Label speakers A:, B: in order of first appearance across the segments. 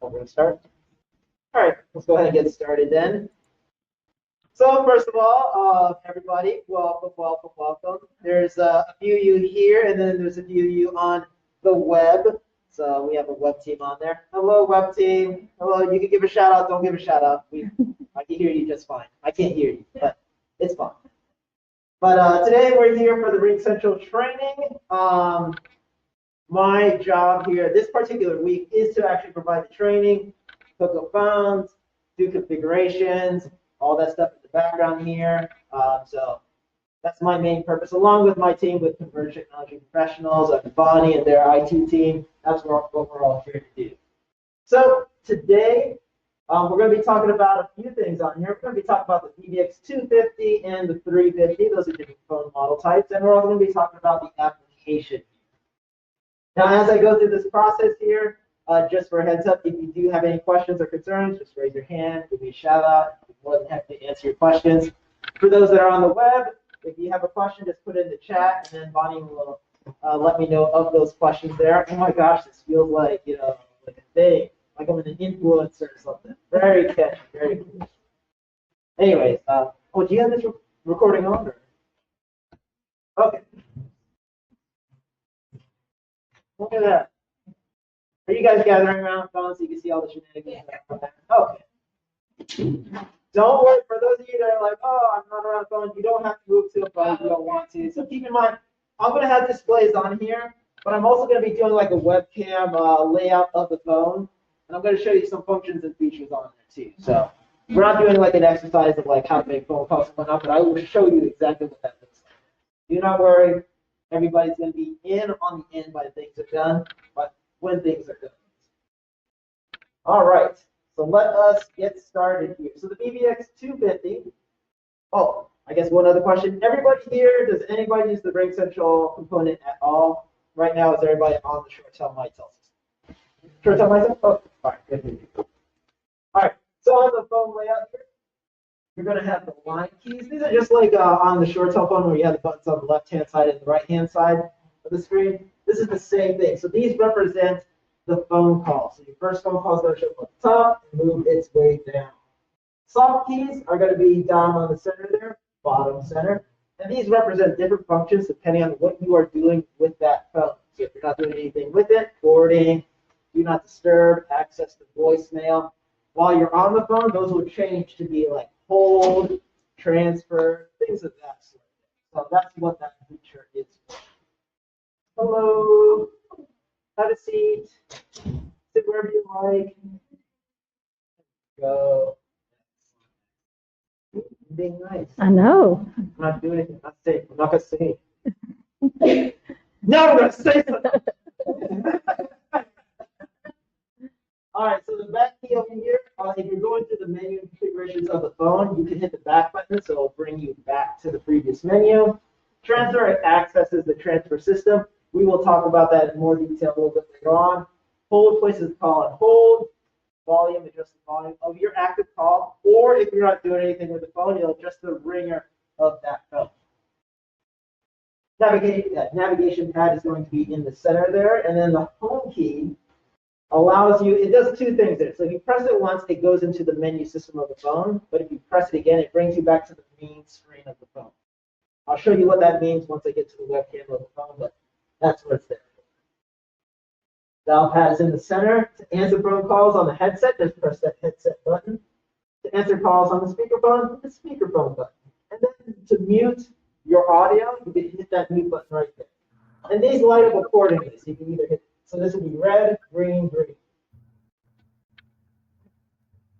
A: we're going to start. All right, let's go ahead and get started then. So first of all, everybody, welcome, welcome, welcome. There's a few of you here, and then there's a few of you on the web. So we have a web team on there. Hello, web team. Hello, you can give a shout out, don't give a shout out. I can hear you just fine. I can't hear you, but it's fine. But today we're here for the RingCentral training. My job here this particular week is to actually provide the training, hook up phones, do configurations, all that stuff in the background here. So that's my main purpose, along with my team with Converged Technology Professionals, Bonnie and their IT team. That's what we're all here to do. So today, we're going to be talking about a few things on here. We're going to be talking about the PBX 250 and the 350. Those are different phone model types. And we're also going to be talking about the application. Now, as I go through this process here, just for a heads up, if you do have any questions or concerns, just raise your hand, give me a shout out. I'm more than happy to answer your questions. For those that are on the web, if you have a question, just put it in the chat, and then Bonnie will let me know of those questions there. Oh my gosh, this feels like, like a thing, like I'm an influencer or something. Very catchy, very cool. Anyways, do you have this recording on? Okay. Look at that. Are you guys gathering around phones so you can see all the shenanigans? Yeah. Okay. Don't worry, for those of you that are like, oh, I'm not around phone, you don't have to move to a phone if you don't want to. So keep in mind, I'm going to have displays on here, but I'm also going to be doing like a webcam layout of the phone, and I'm going to show you some functions and features on there too. So we're not doing like an exercise of like how to make phone calls and whatnot, but I will show you exactly what that looks like. Do not worry. Everybody's going to be in on the end by things are done, but when things are done. All right, so let us get started here. So the PBX 250. Oh, I guess one other question. Everybody here, does anybody use the RingCentral component at all? Right now, is everybody on the short-tail MyTel system? Short-tail MyTel? Oh, all right, good. All right, so on the phone layout here, you're going to have the line keys. These are just like on the short cell phone where you have the buttons on the left-hand side and the right-hand side of the screen. This is the same thing. So these represent the phone call. So your first phone call is going to show up on the top and move its way down. Soft keys are going to be down on the center there, bottom center. And these represent different functions depending on what you are doing with that phone. So if you're not doing anything with it, forwarding, do not disturb, access to voicemail. While you're on the phone, those will change to be like hold, transfer, things of that sort. So that's what that feature is for. Hello, have a seat, sit wherever you like. Go. You're being nice.
B: I know.
A: I'm not doing anything. I'm not safe. I'm not gonna say. No, I'm gonna say something. All right, so the back key over here, if you're going through the menu configurations of the phone, you can hit the back button, so it'll bring you back to the previous menu. Transfer accesses the transfer system. We will talk about that in more detail a little bit later on. Hold places the call on hold. Volume, adjust the volume of your active call, or if you're not doing anything with the phone, you'll adjust the ringer of that phone. Navigation pad is going to be in the center there, and then the home key allows you, it does two things there. So if you press it once, it goes into the menu system of the phone, but if you press it again, it brings you back to the main screen of the phone. I'll show you what that means once I get to the webcam of the phone, but that's what it's there for. Dial pad is in the center. To answer phone calls on the headset, just press that headset button. To answer calls on the speakerphone, hit the speakerphone button. And then to mute your audio, you can hit that mute button right there. And these light up accordingly, so you can either hit, so this will be red, green, green.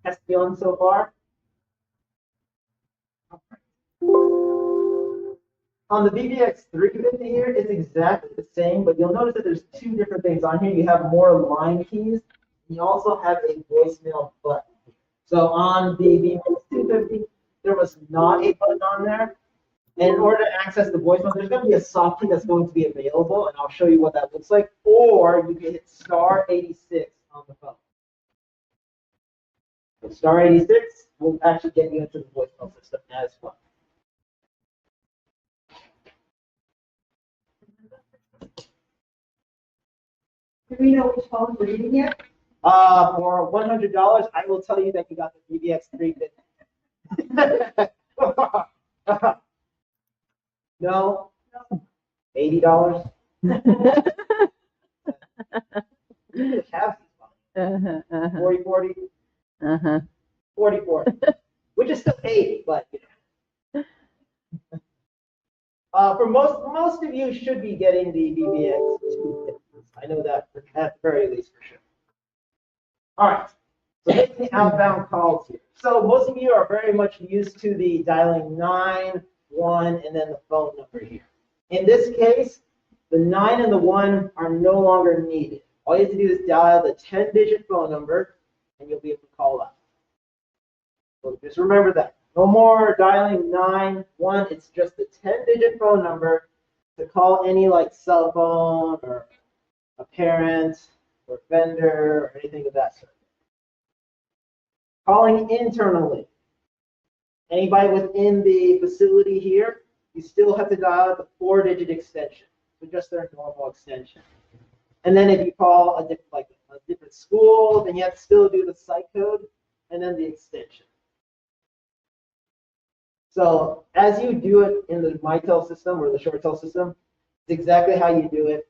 A: Has to be on so far. On the PBX 350 here, it's exactly the same, but you'll notice that there's two different things on here. You have more line keys, and you also have a voicemail button. So on the PBX 250, there was not a button on there. And in order to access the voicemail, there's going to be a soft key that's going to be available, and I'll show you what that looks like. Or you can hit star 86 on the phone. So star 86 will actually get you into the voicemail system as well.
C: Do we know which phone we're using yet?
A: For $100, I will tell you that you got the BBX 350. No. $80. You have 40, 40, 40, 40, which is still 80, but you know. For most of you should be getting the BBX 250. I know that at the very least for sure. All right, so making the outbound calls here. So most of you are very much used to the dialing 9, 1, and then the phone number here. In this case, the 9 and the 1 are no longer needed. All you have to do is dial the 10-digit phone number, and you'll be able to call up. So just remember that. No more dialing 9, 1. It's just the 10-digit phone number to call any like cell phone or a parent or vendor or anything of that sort. Calling internally. Anybody within the facility here, you still have to dial the 4-digit extension, so just their normal extension. And then if you call a different school, then you have to still do the site code and then the extension. So as you do it in the MyTel system or the ShoreTel system, it's exactly how you do it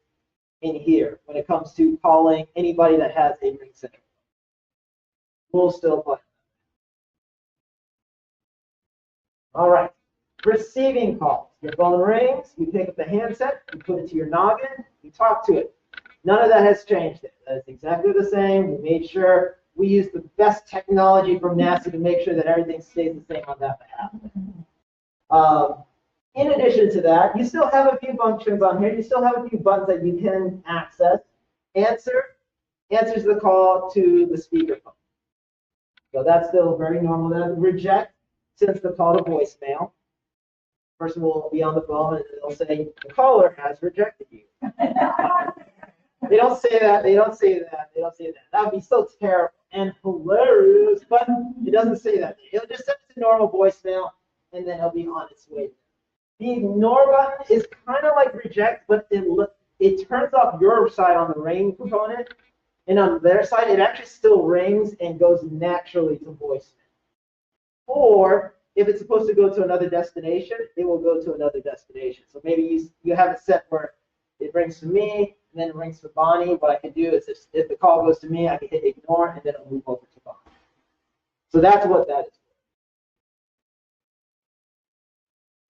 A: in here when it comes to calling anybody that has a RingCentral. We'll still apply. All right. Receiving calls. Your phone rings, you pick up the handset, you put it to your noggin, you talk to it. None of that has changed. That is exactly the same. We made sure we use the best technology from NASA to make sure that everything stays the same on that behalf. In addition to that, you still have a few functions on here. You still have a few buttons that you can access. Answers the call to the speakerphone. So that's still very normal. Then reject sends the call to voicemail. Person will be on the phone and they'll say, the caller has rejected you. They don't say that. They don't say that. They don't say that. That would be so terrible and hilarious, but it doesn't say that. It'll just send it to normal voicemail, and then it'll be on its way. The ignore button is kind of like reject, but it turns off your side on the ring component, and on their side, it actually still rings and goes naturally to voicemail. Or if it's supposed to go to another destination, it will go to another destination. So maybe you have it set where it rings to me, and then it rings to Bonnie. What I can do is if the call goes to me, I can hit ignore, and then it'll move over to Bonnie. So that's what that is.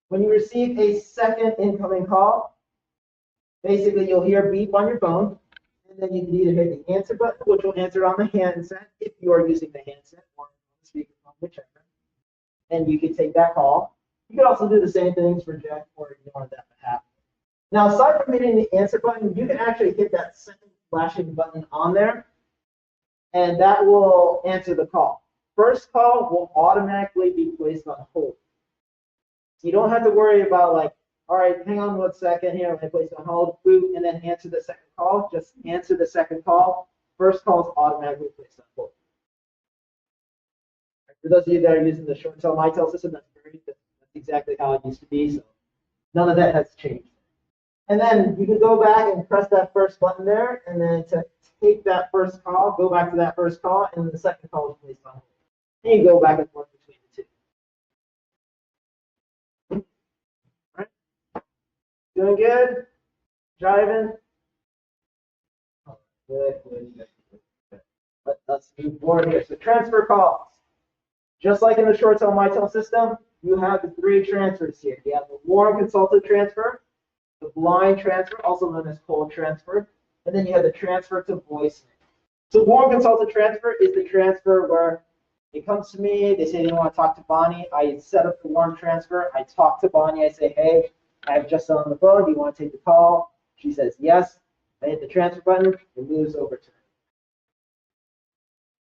A: When you receive a second incoming call, basically you'll hear a beep on your phone, and then you can either hit the answer button, which will answer on the handset if you are using the handset, or the speakerphone, whichever. And you can take that call. You can also do the same things, reject or ignore on that behalf. Now, aside from hitting the answer button, you can actually hit that second flashing button on there, and that will answer the call. First call will automatically be placed on hold. So you don't have to worry about like, all right, hang on 1 second here, I'm going to place it on hold, boot, and then answer the second call. Just answer the second call. First call is automatically placed on hold. For those of you that are using the ShoreTel MyTel system, that's exactly how it used to be. So none of that has changed. And then you can go back and press that first button there, and then to take that first call, go back to that first call, and then the second call is placed on hold. And you go back and forth between the two. All right. Doing good? Driving? Good. Let's move forward here. So transfer calls. Just like in the ShoreTel MyTel system, you have the 3 transfers here. You have the warm consultative transfer, the blind transfer, also known as cold transfer, and then you have the transfer to voicemail. So warm consultative transfer is the transfer where it comes to me, they say they want to talk to Bonnie, I set up the warm transfer, I talk to Bonnie, I say, hey, I have Justin on the phone, do you want to take the call? She says yes, I hit the transfer button, it moves over to her.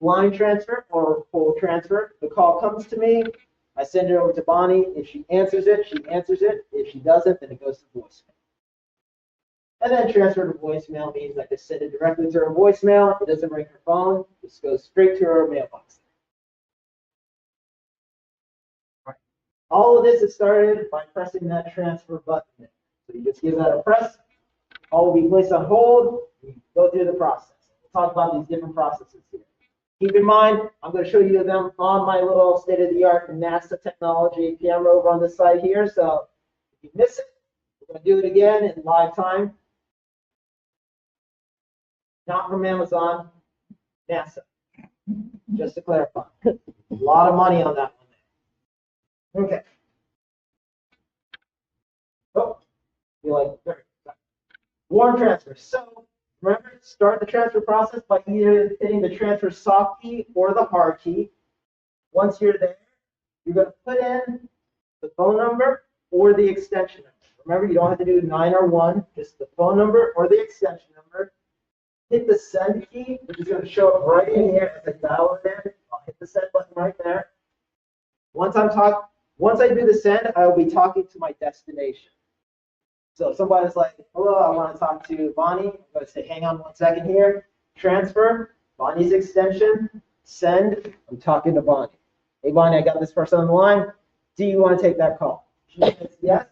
A: Blind transfer or cold transfer, the call comes to me, I send it over to Bonnie, if she answers it, she answers it, if she doesn't, then it goes to voicemail. And then transfer to voicemail means I just send it directly to her voicemail. It doesn't ring her phone. It just goes straight to her mailbox. All right. All of this is started by pressing that transfer button. So you just give that a press. All will be placed on hold. You go through the process. talk about these different processes here. Keep in mind, I'm going to show you them on my little state-of-the-art NASA technology camera over on this side here. So if you miss it, we're going to do it again in live time. Not from Amazon, NASA. Just to clarify. A lot of money on that one. Okay. Oh, you like warm transfer. So remember, start the transfer process by either hitting the transfer soft key or the hard key. Once you're there, you're going to put in the phone number or the extension number. Remember, you don't have to do 9 or 1, just the phone number or the extension number. Hit the send key, which is going to show up right in here as I dial it in. I'll hit the send button right there. Once I do the send, I will be talking to my destination. So if somebody's like, hello, I want to talk to Bonnie. I'm going to say, hang on 1 second here. Transfer, Bonnie's extension, send, I'm talking to Bonnie. Hey, Bonnie, I got this person on the line. Do you want to take that call? She says yes.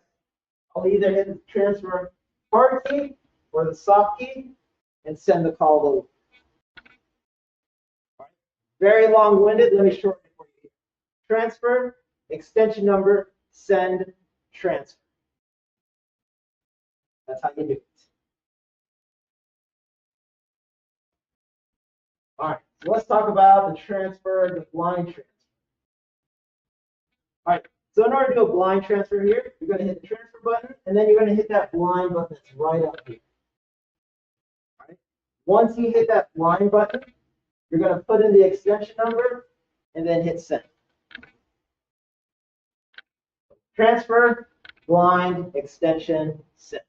A: I'll either hit the transfer hard key or the soft key and send the call over. Right. Very long-winded. Let me shorten it for you. Transfer, extension number, send, transfer. That's how you do it. All right, so let's talk about the transfer, the blind transfer. All right, so in order to do a blind transfer here, you're going to hit the transfer button, and then you're going to hit that blind button that's right up here. All right. Once you hit that blind button, you're going to put in the extension number and then hit send. Transfer, blind, extension, send.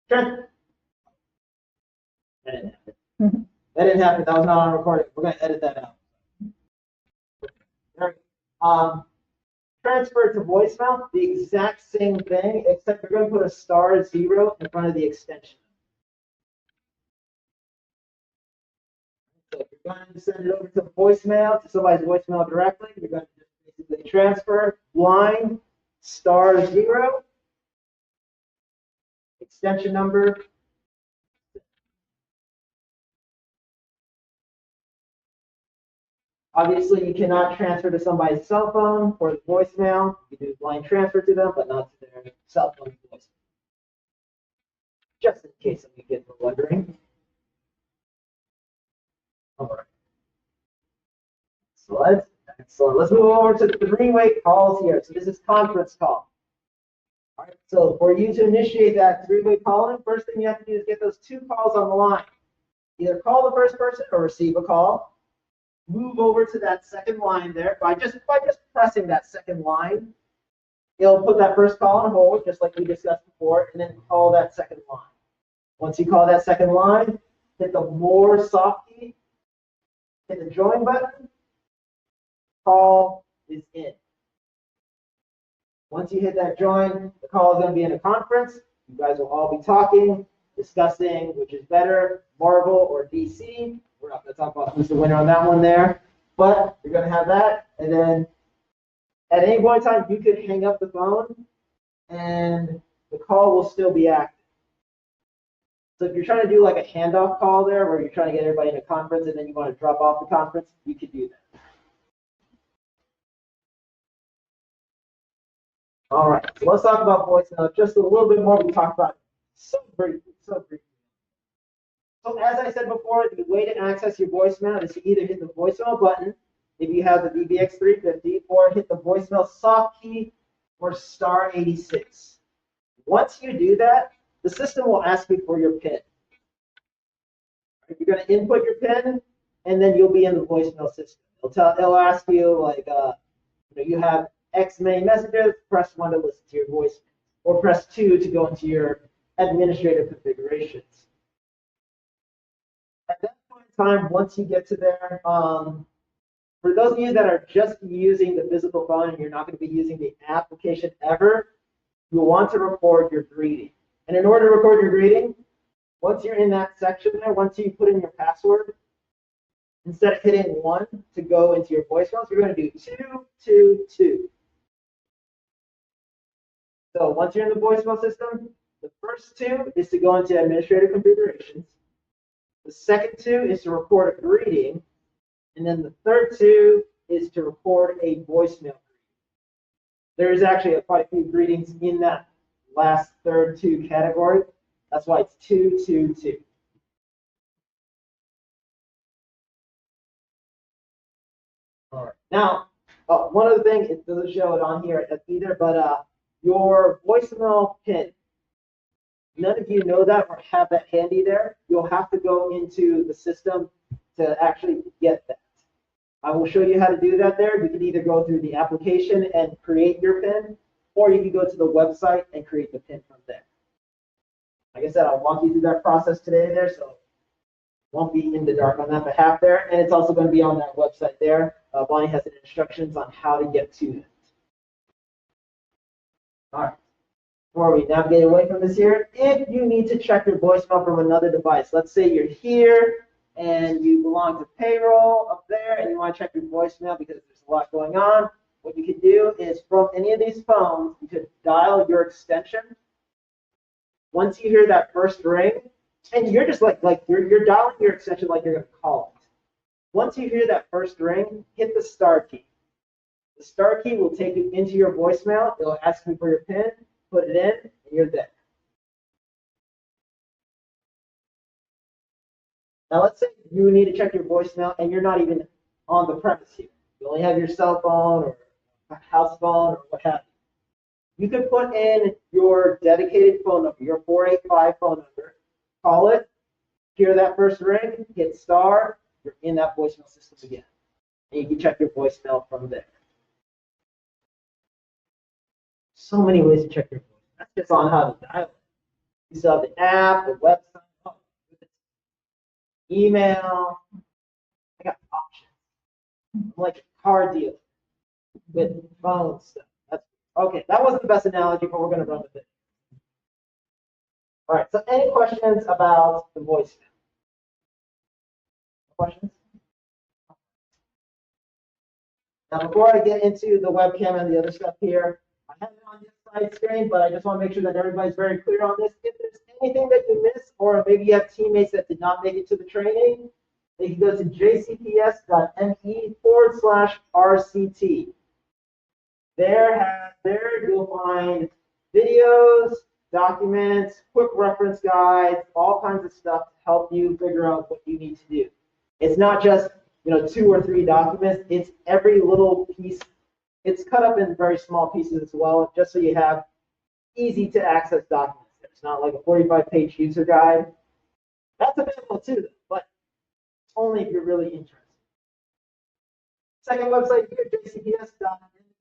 A: Transfer. That didn't happen. That didn't happen. That was not on recording. We're going to edit that out. Transfer to voicemail, the exact same thing, except you're going to put a *0 in front of the extension. So if you're going to send it over to voicemail, to somebody's voicemail directly, you're going to just basically transfer blind *0, extension number. Obviously, you cannot transfer to somebody's cell phone or the voicemail. You can do blind transfer to them, but not to their cell phone voicemail. Just in case some of you get wondering. All right. So let's move over to the 3-way calls here. So this is conference call. All right. So for you to initiate that 3-way calling, first thing you have to do is get those 2 calls on the line. Either call the first person or receive a call. Move over to that second line there by just pressing that second line. It'll put that first call on hold, just like we discussed before, and then call that second line. Once you call that second line, hit the more soft key, hit the join button. Call is in. Once you hit that join, the call is going to be in a conference. You guys will all be talking, discussing which is better, Marvel or DC. We're not going to talk about who's the winner on that one there, but you're going to have that, and then at any point in time, you could hang up the phone, and the call will still be active. So if you're trying to do like a handoff call there, where you're trying to get everybody in a conference, and then you want to drop off the conference, you could do that. All right, so let's talk about voicemail just a little bit more. We talked about it so briefly. So as I said before, the way to access your voicemail is to either hit the voicemail button if you have the VBX350, or hit the voicemail soft key or *86. Once you do that, the system will ask you for your PIN. You're going to input your PIN, and then you'll be in the voicemail system. It'll ask you like, you have X many messages. Press 1 to listen to your voicemail, or press 2 to go into your administrative configurations. At that point in time, once you get to there, for those of you that are just using the physical phone and you're not going to be using the application ever, you'll want to record your greeting. And in order to record your greeting, once you're in that section there, once you put in your password, instead of hitting 1 to go into your voicemails, you're going to do 222. So once you're in the voicemail system, The first two is to go into administrative configurations. The second two is to record a greeting. And then the third two is to record a voicemail. There's actually quite a few greetings in that last third two category. That's why it's 222. All right. Now, one other thing, it doesn't show it on here either, but your voicemail pin. None of you know that or have that handy there. You'll have to go into the system to actually get that. I will show you how to do that there. You can either go through the application and create your PIN, or you can go to the website and create the PIN from there. Like I said, I'll walk you through that process today there, so won't be in the dark on that behalf there. And it's also going to be on that website there. Bonnie has instructions on how to get to it. All right. Before we navigate away from this here, if you need to check your voicemail from another device, let's say you're here and you belong to payroll up there and you want to check your voicemail because there's a lot going on, what you could do is from any of these phones, you could dial your extension. Once you hear that first ring, and you're just like you're dialing your extension like you're going to call it. Once you hear that first ring, hit the star key. The star key will take you into your voicemail. It'll ask you for your PIN, put it in, and you're there. Now let's say you need to check your voicemail and you're not even on the premise here. You only have your cell phone or a house phone or what have you. You can put in your dedicated phone number, your 485 phone number, call it, hear that first ring, hit star, you're in that voicemail system again. And you can check your voicemail from there. So many ways to check your voicemail. That's just on how to dial it. You still have the app, the website, email. I got options. I'm like a car dealer with phone stuff. That's okay. That wasn't the best analogy, but we're going to run with it. All right. So, any questions about the voicemail? Questions? Now, before I get into the webcam and the other stuff here, I have it on this side screen, but I just want to make sure that everybody's very clear on this. If there's anything that you missed, or maybe you have teammates that did not make it to the training, they can go to jcps.me/RCT. There you'll find videos, documents, quick reference guides, all kinds of stuff to help you figure out what you need to do. It's not just 2 or 3 documents. It's every little piece. It's cut up in very small pieces as well, just so you have easy to access documents. It's not like a 45-page user guide. That's available too, but only if you're really interested. Second website here,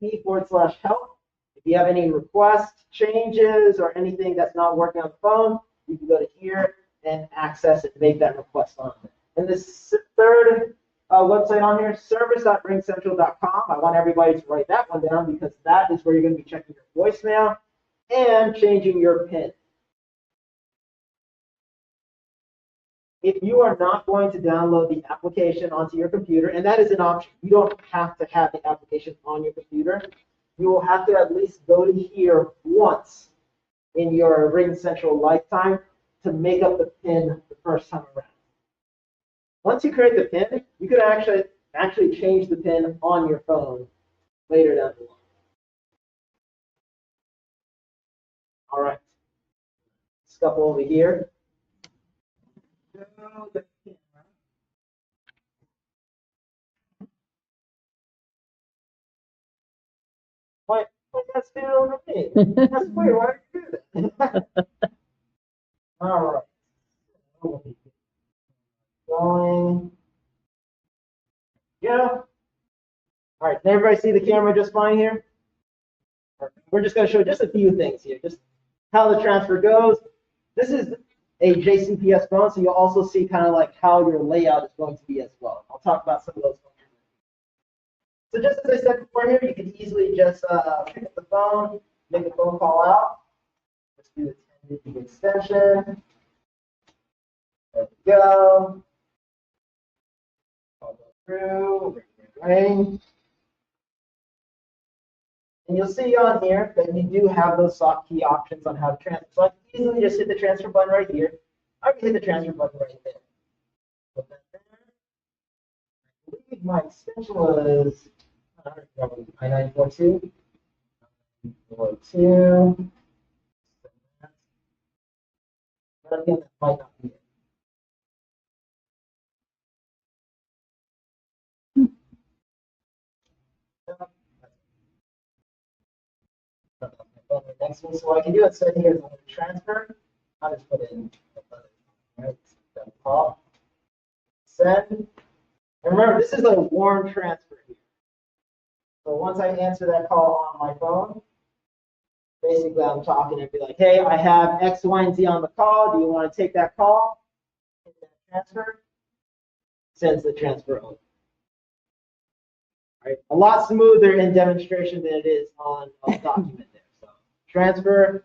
A: jcps.me/help. If you have any requests, changes, or anything that's not working on the phone, you can go to here and access it, make that request on it. And this third website on here, service.ringcentral.com. I want everybody to write that one down because that is where you're going to be checking your voicemail and changing your PIN. If you are not going to download the application onto your computer, and that is an option, you don't have to have the application on your computer. You will have to at least go to here once in your RingCentral lifetime to make up the PIN the first time around. Once you create the PIN, you can actually change the PIN on your phone later down the line. All right. Scuffle over here. Why that's still over me? That's weird. Why did you do that? All right. Going. Yeah. All right. Can everybody see the camera just fine here? We're just going to show just a few things here, just how the transfer goes. This is a JCPS phone, so you'll also see kind of like how your layout is going to be as well. I'll talk about some of those. So just as I said before here, you can easily just pick up the phone, make a phone call out. Let's do the 10-digit extension. There we go. I'll go through, ring. And you'll see on here that you do have those soft key options on how to transfer. So I can easily just hit the transfer button right here. I can hit the transfer button right there. Put that there. I believe my extension was 9942. 42. But again, that might not be it. Next one, so what I can do instead here is I'm going to transfer. I'll just put in right, call, send. And remember, this is a warm transfer here. So once I answer that call on my phone, basically I'm talking and be like, hey, I have X, Y, and Z on the call. Do you want to take that call? Hit that transfer. Sends the transfer over. Right. A lot smoother in demonstration than it is on a document there. So transfer,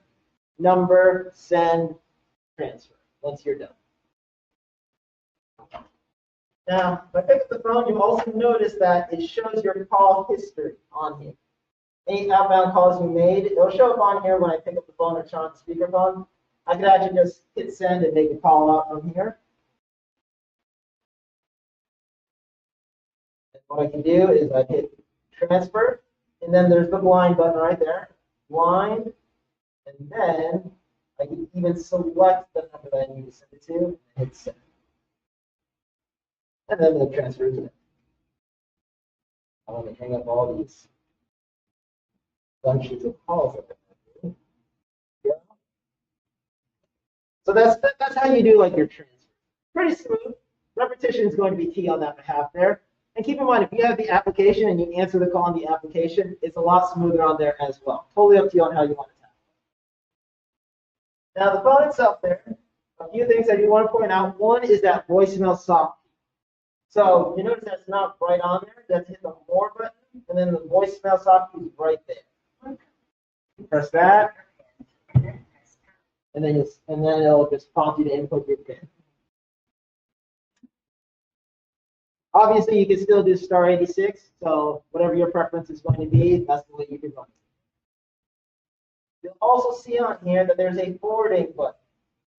A: number, send, transfer. Once you're done. Now, if I pick up the phone, you'll also notice that it shows your call history on here. Any outbound calls you made, it'll show up on here when I pick up the phone or turn on the speakerphone. I could actually just hit send and make a call out from here. And what I can do is I hit transfer, and then there's the blind button right there. Blind, and then I can even select the number that I need to send it to and hit send. And then the transfer is in. I want to hang up all these bunches of calls that I have. Yeah. So that's how you do like your transfer. Pretty smooth. Repetition is going to be key on that behalf there. And keep in mind, if you have the application and you answer the call on the application, it's a lot smoother on there as well. Totally up to you on how you want it. Now the phone itself there, a few things I do want to point out. One is that voicemail soft. So you notice that's not right on there. That's hit the more button, and then the voicemail soft key is right there. Press that, and then it'll just prompt you to input your PIN. Obviously, you can still do star 86. So whatever your preference is going to be, that's the way you can run it. You'll also see on here that there's a forwarding button.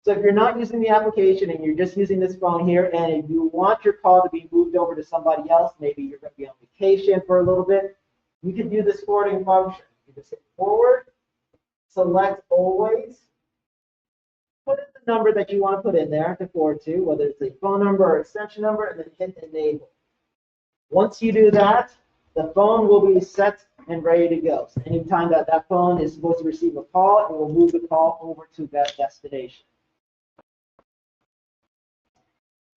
A: So if you're not using the application and you're just using this phone here, and if you want your call to be moved over to somebody else, maybe you're going to be on vacation for a little bit, you can do this forwarding function. You just hit forward, select always, put in the number that you want to put in there to forward to, whether it's a phone number or extension number, and then hit enable. Once you do that, the phone will be set and ready to go. So anytime that phone is supposed to receive a call, it will move the call over to that destination.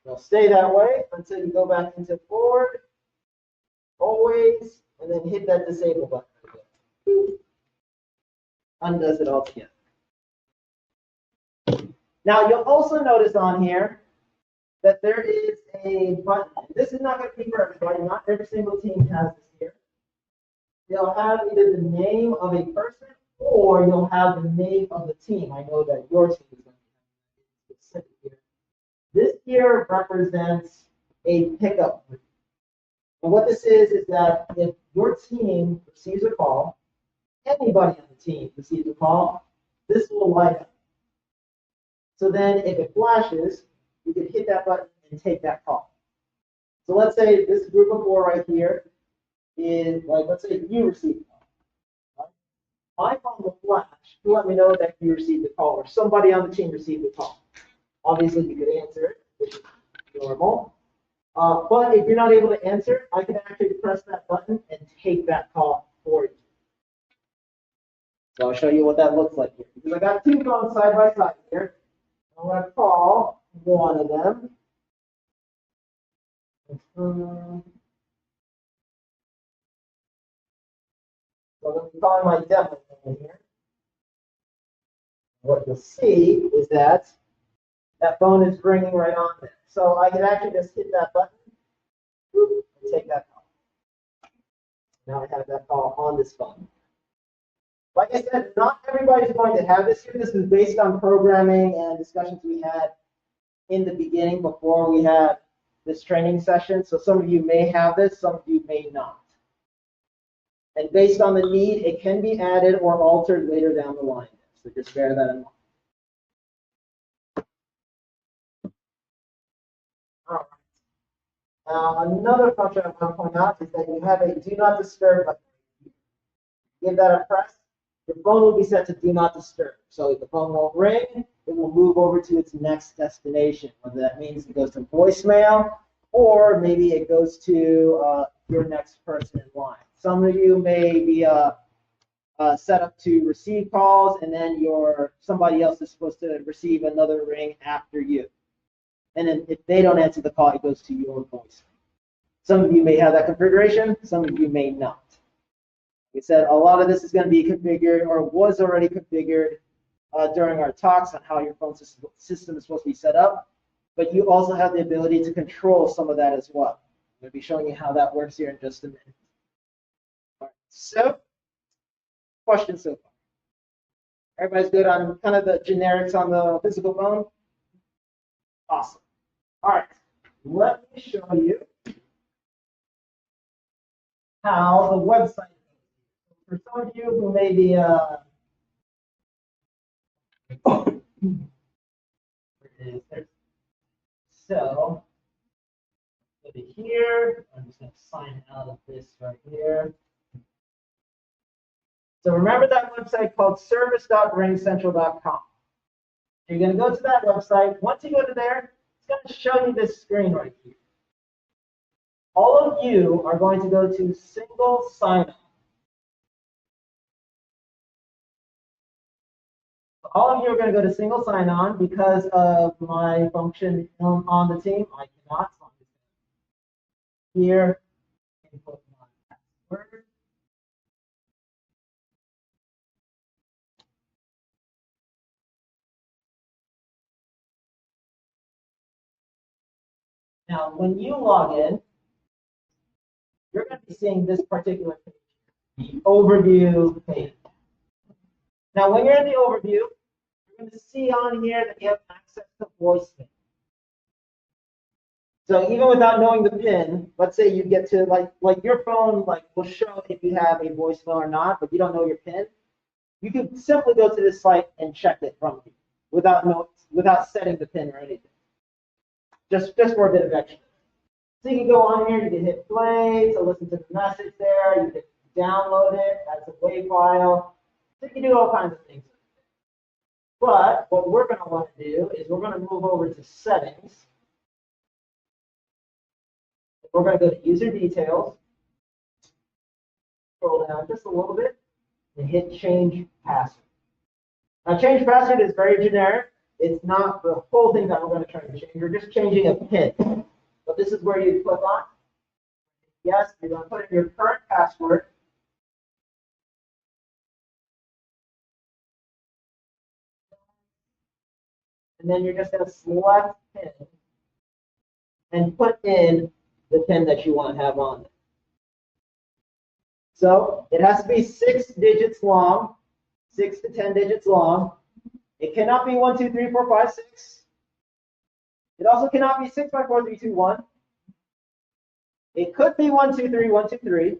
A: It'll stay that way until you go back into forward, always, and then hit that disable button again. Undoes it altogether. Now you'll also notice on here that there is a button. This is not going to be for everybody. Not every single team has this here. You'll have either the name of a person or you'll have the name of the team. I know that your team is going to be specific here. This here represents a pickup group. And what this is that if your team receives a call, anybody on the team receives a call, this will light up. So then if it flashes, you can hit that button and take that call. So let's say this group of 4 right here is, like, let's say you received a call. Right? My phone will flash to let me know that you received a call or somebody on the team received a call. Obviously, you could answer it, which is normal. But if you're not able to answer, I can actually press that button and take that call for you. So I'll show you what that looks like here. Because I got 2 phones side by side here. I'm going to call one of them. So I'm going to be calling my demo phone here. What you'll see is that phone is ringing right on there. So I can actually just hit that button and take that call. Now I have that call on this phone. Like I said, not everybody's going to have this here. This is based on programming and discussions we had in the beginning before we had this training session. So some of you may have this, some of you may not. And based on the need, it can be added or altered later down the line. So just bear that in mind. All right. Another function I want to point out is that you have a do not disturb button. Give that a press, your phone will be set to do not disturb. So the phone won't ring, it will move over to its next destination. Whether that means it goes to voicemail or maybe it goes to your next person in line. Some of you may be set up to receive calls, and then somebody else is supposed to receive another ring after you. And then if they don't answer the call, it goes to your voice. Some of you may have that configuration, some of you may not. We said a lot of this is going to be configured or was already configured during our talks on how your phone system is supposed to be set up, but you also have the ability to control some of that as well. I'm going to be showing you how that works here in just a minute. All right, so, questions so far? Everybody's good on kind of the generics on the physical phone? Awesome. All right, let me show you how the website. For some of you who may be, so go to here. I'm just going to sign out of this right here. So remember that website called service.ringcentral.com. You're going to go to that website. Once you go to there, it's going to show you this screen right here. All of you are going to go to single sign-on. All of you are going to go to single sign-on because of my function on the team. I cannot. So I'm just here input my password. Now, when you log in, you're going to be seeing this particular page, the overview page. Now, when you're in the overview, you're going to see on here that you have access to voicemail. So even without knowing the PIN, let's say you get to like your phone will show if you have a voicemail or not, but you don't know your PIN. You can simply go to this site and check it from here without setting the PIN or anything. Just for a bit of extra. So you can go on here, you can hit play to listen to the message there, you can download it as a WAV file. So you can do all kinds of things. But what we're going to want to do is we're going to move over to settings. We're going to go to user details, scroll down just a little bit, and hit change password. Now change password is very generic. It's not the whole thing that we're going to try to change. You're just changing a PIN. But this is where you click on. Yes, you're going to put in your current password. And then you're just going to select PIN and put in the PIN that you want to have on there. So it has to be 6 digits long, 6 to 10 digits long. It cannot be 1, 2, 3, 4, 5, 6. It also cannot be 6 by 4, 3, 2, 1. It could be 1, 2, 3, 1, 2, 3.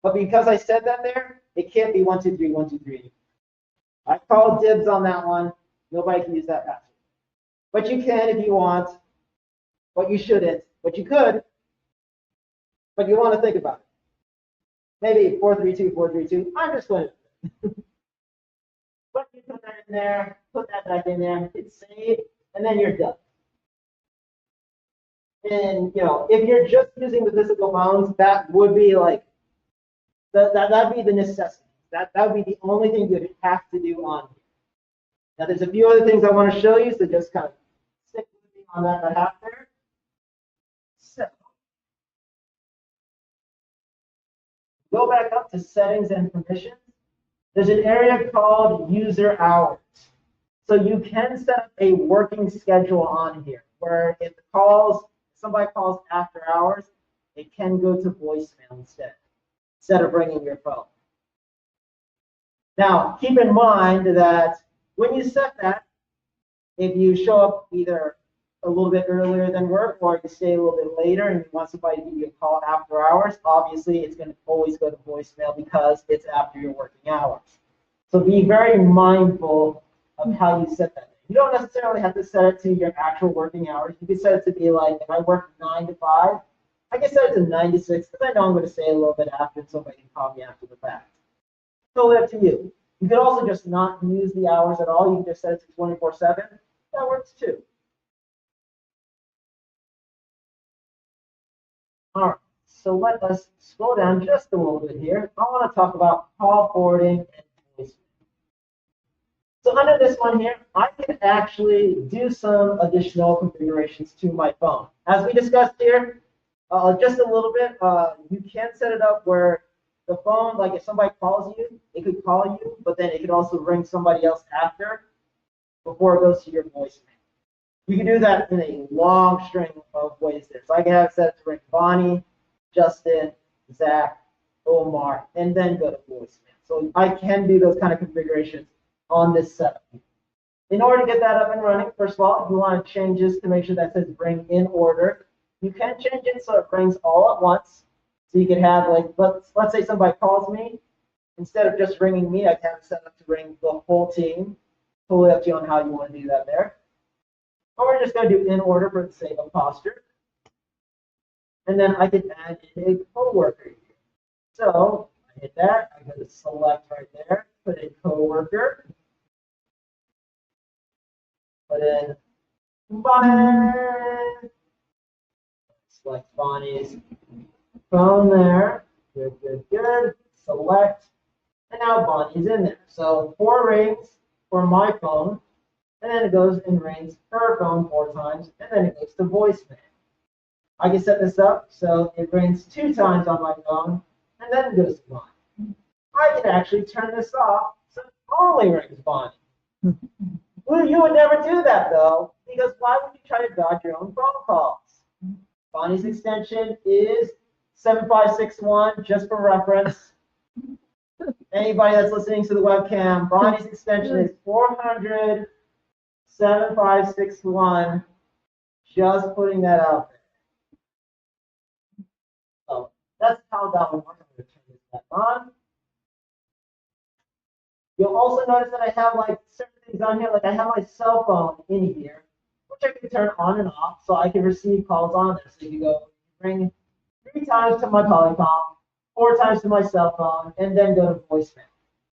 A: But because I said that there, it can't be 1, 2, 3, 1, 2, 3. I call dibs on that one. Nobody can use that password. But you can if you want. But you shouldn't. But you could. But you want to think about it. Maybe 4, 3, 2, 4, 3, 2. I'm just going to. But you put that in there, put that back in there, hit save, and then you're done. And if you're just using the physical phones, that would be like that'd be the necessity. That would be the only thing you'd have to do on here. Now there's a few other things I want to show you, so just kind of stick with me on that behalf there. So go back up to settings and permissions. There's an area called user hours. So you can set up a working schedule on here where if somebody calls after hours, it can go to voicemail instead of ringing your phone. Now, keep in mind that when you set that, if you show up either a little bit earlier than work, or you stay a little bit later and you want somebody to give you a call after hours, obviously it's going to always go to voicemail because it's after your working hours. So be very mindful of how you set that. You don't necessarily have to set it to your actual working hours. You can set it to be like, if I work 9 to 5, I can set it to 9 to 6 because I know I'm going to stay a little bit after and somebody can call me after the fact. Totally up to you. You could also just not use the hours at all. You can just set it to 24/7. That works too. All right, so let us scroll down just a little bit here. I want to talk about call forwarding and voicemail. So under this one here, I can actually do some additional configurations to my phone. As we discussed here, just a little bit, you can set it up where the phone, like if somebody calls you, it could call you, but then it could also ring somebody else after before it goes to your voicemail. You can do that in a long string of ways there. So I can have it set to ring Bonnie, Justin, Zach, Omar, and then go to voicemail. So I can do those kind of configurations on this setup. In order to get that up and running, first of all, you want to change this to make sure that says ring in order. You can change it so it rings all at once. So you can have, like, let's say somebody calls me. Instead of just ringing me, I can have it set up to ring the whole team. Totally up to you on how you want to do that there. Or we're just going to do in order for the sake of posture. And then I can add in a coworker here. So I hit that. I go to select right there. Put in coworker. Put in Bonnie. Select Bonnie's phone there. Good, good, good. Select. And now Bonnie's in there. So 4 rings for my phone. And then it goes and rings her phone 4 times. And then it goes to voicemail. I can set this up so it rings 2 times on my phone. And then it goes to Bonnie. I can actually turn this off so it only rings Bonnie. Well, you would never do that, though, because why would you try to dodge your own phone calls? Bonnie's extension is 7561, just for reference. Anybody that's listening to the webcam, Bonnie's extension is 400 7561. Just putting that out there. So that's how that one works. I'm going to turn this back on. You'll also notice that I have like certain things on here, like I have my cell phone in here, which I can turn on and off so I can receive calls on there. So you go ring 3 times to my Polycom, 4 times to my cell phone, and then go to voicemail.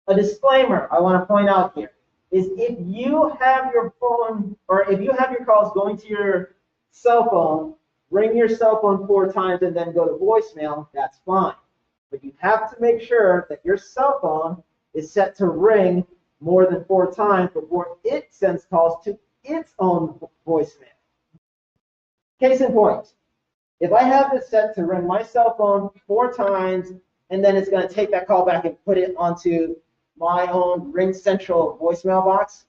A: A disclaimer I want to point out here is if you have your phone, or if you have your calls going to your cell phone, ring your cell phone 4 times and then go to voicemail, that's fine. But you have to make sure that your cell phone is set to ring more than 4 times before it sends calls to its own voicemail. Case in point, if I have this set to ring my cell phone 4 times, and then it's going to take that call back and put it onto my own RingCentral voicemail box,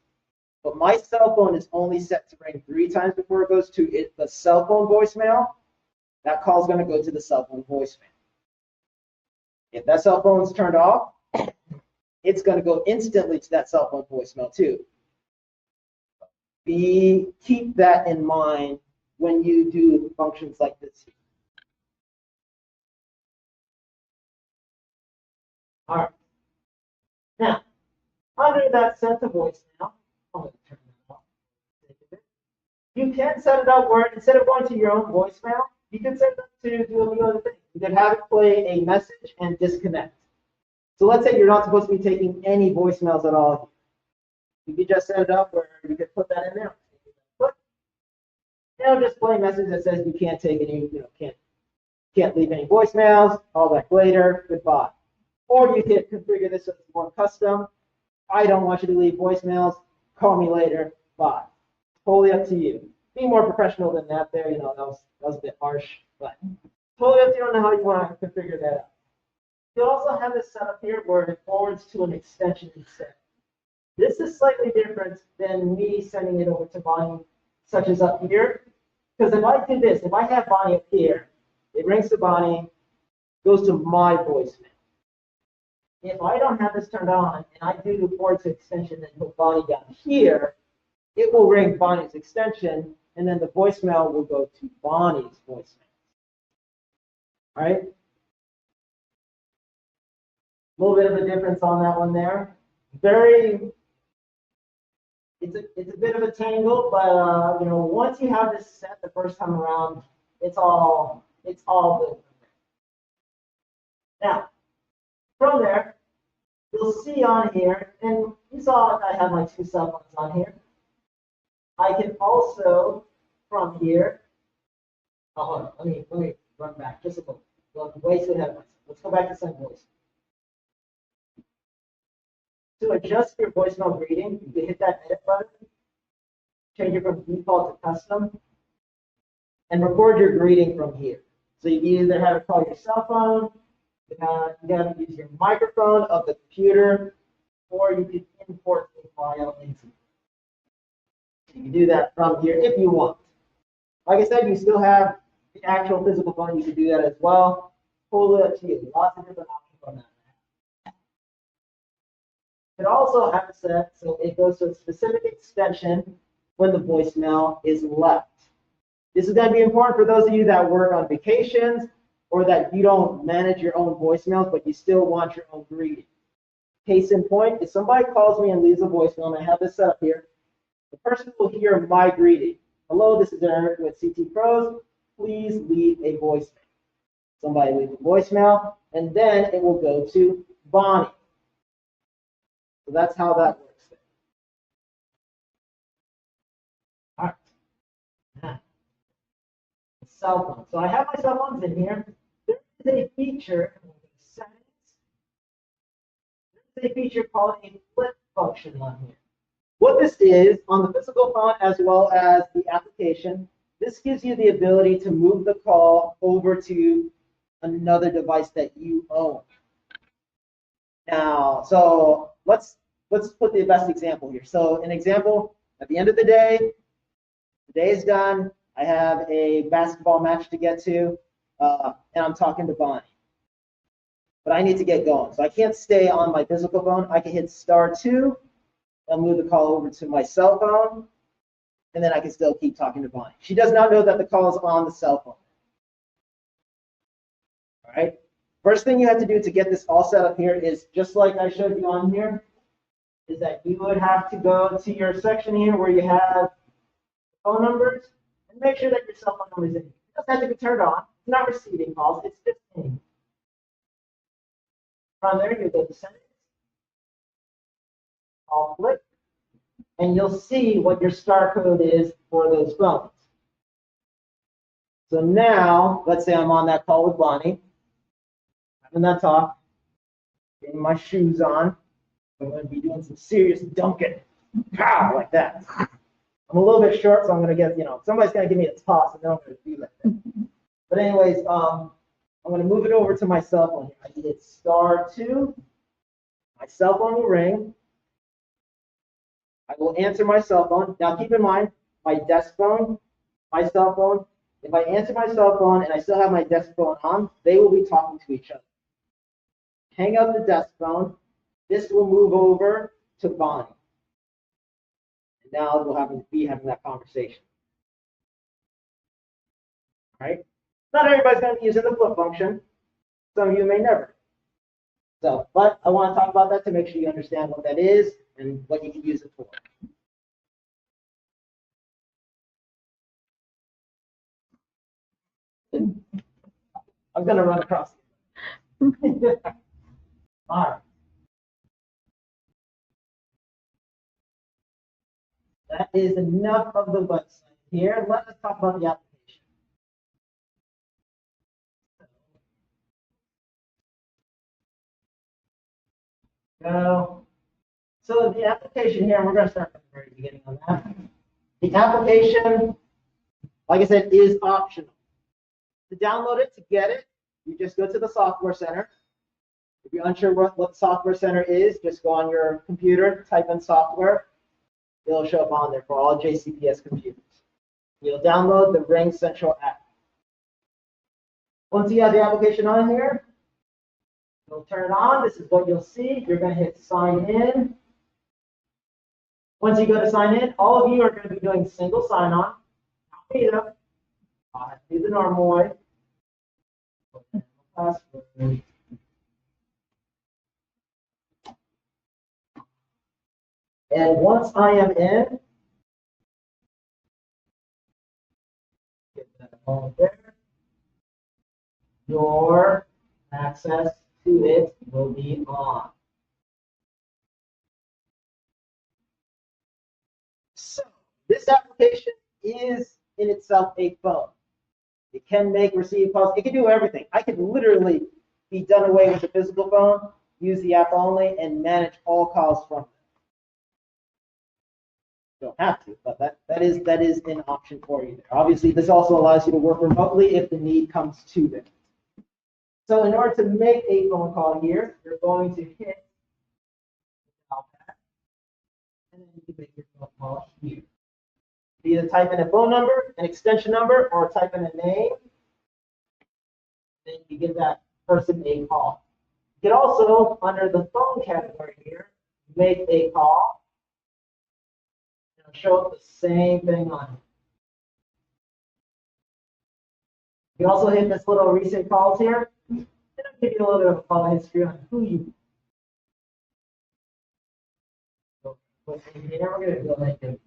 A: but my cell phone is only set to ring 3 times before it goes to the cell phone voicemail, that call is going to go to the cell phone voicemail. If that cell phone is turned off, it's going to go instantly to that cell phone voicemail too. Keep that in mind when you do functions like this. All right. Now, under that set to voicemail, I'm going to turn that off. You can set it up where instead of going to your own voicemail, you can set it up to do a few other things. You can have it play a message and disconnect. So let's say you're not supposed to be taking any voicemails at all. You could just set it up where you could put that in there. It'll just play a message that says you can't take any, can't leave any voicemails, call back later, goodbye. Or you could configure this so it's more custom. I don't want you to leave voicemails, call me later, bye. Totally up to you. Be more professional than that there, that was a bit harsh, but totally up to you on how you want to configure that out. You also have this setup here where it forwards to an extension instead. This is slightly different than me sending it over to Bonnie, such as up here. Because if I do this, if I have Bonnie up here, it rings to Bonnie, goes to my voicemail. If I don't have this turned on and I do the forward to extension and put Bonnie down here, it will ring Bonnie's extension and then the voicemail will go to Bonnie's voicemail. All right? A little bit of a difference on that one there. It's a bit of a tangle, but you know, once you have this set the first time around, it's all good. Now, from there, you'll see on here, and you saw I have my two cell phones on here. I can also, from here, hold on, let me run back just a little. Well, way too ahead of myself. Let's go back to send voice. To adjust your voicemail greeting, you can hit that edit button, change it from default to custom, and record your greeting from here. So you can either have it call your cell phone, you can use your microphone of the computer, or you can import a file into it. You can do that from here if you want. Like I said, you still have the actual physical phone. You can do that as well. Totally up to you. Lots of different options on that. You can also have it set so it goes to a specific extension when the voicemail is left. This is going to be important for those of you that work on vacations or that you don't manage your own voicemails, but you still want your own greeting. Case in point, if somebody calls me and leaves a voicemail, and I have this set up here, the person will hear my greeting. Hello, this is Eric with CT Pros. Please leave a voicemail. Somebody leaves a voicemail, and then it will go to Bonnie. So that's how that works. All right. Now, cell phone. So I have my cell phones in here. There is a feature, settings. There's a feature called a flip function on here. What this is, on the physical phone as well as the application, this gives you the ability to move the call over to another device that you own. Now, so let's put the best example here. So an example, at the end of the day is done. I have a basketball match to get to, and I'm talking to Bonnie. But I need to get going. So I can't stay on my physical phone. I can hit *2. I'll move the call over to my cell phone, and then I can still keep talking to Bonnie. She does not know that the call is on the cell phone. All right. First thing you have to do to get this all set up here is, just like I showed you on here, is that you would have to go to your section here where you have phone numbers and make sure that your cell phone number is in. It doesn't have to be turned on. It's not receiving calls. It's just in. From there, you go to settings. I'll click, and you'll see what your star code is for those phones. So now, let's say I'm on that call with Bonnie, having that talk, getting my shoes on. I'm going to be doing some serious dunking, pow, like that. I'm a little bit short, so I'm going to get, somebody's going to give me a toss, and then I'm going to do that. But anyways, I'm going to move it over to my cell phone here. I hit *2. My cell phone will ring. I will answer my cell phone. Now keep in mind, my desk phone, my cell phone, if I answer my cell phone and I still have my desk phone on, they will be talking to each other. Hang up the desk phone. This will move over to Bonnie. And now we'll be having that conversation. All right? Not everybody's going to be using the flip function. Some of you may never. So, but I want to talk about that to make sure you understand what that is and what you can use it for. I'm going to run across it. All right. That is enough of the website here. Let us talk about the application. So the application here, we're going to start from the very beginning on that. The application, like I said, is optional. To download it, to get it, you just go to the Software Center. If you're unsure what the Software Center is, just go on your computer, type in software. It'll show up on there for all JCPS computers. You'll download the RingCentral app. Once you have the application on here, you'll turn it on. This is what you'll see. You're going to hit sign in. Once you go to sign in, all of you are going to be doing single sign-on. Meetup. I do the normal way. Password. And once I am in, get that all there. Your access to it will be on. So this application is in itself a phone. It can make receive calls. It can do everything. I could literally be done away with the physical phone, use the app only, and manage all calls from it. Don't have to, but that is an option for you there. Obviously, this also allows you to work remotely if the need comes to it. So in order to make a phone call here, you're going to hit that, and then you can make your phone call here. You either type in a phone number, an extension number, or type in a name. Then you give that person a call. You can also, under the phone category here, make a call. It'll show up the same thing on it. You can also hit this little recent calls here. And I'll give you a little bit of a call history on who you. So in here, we're going to go ahead and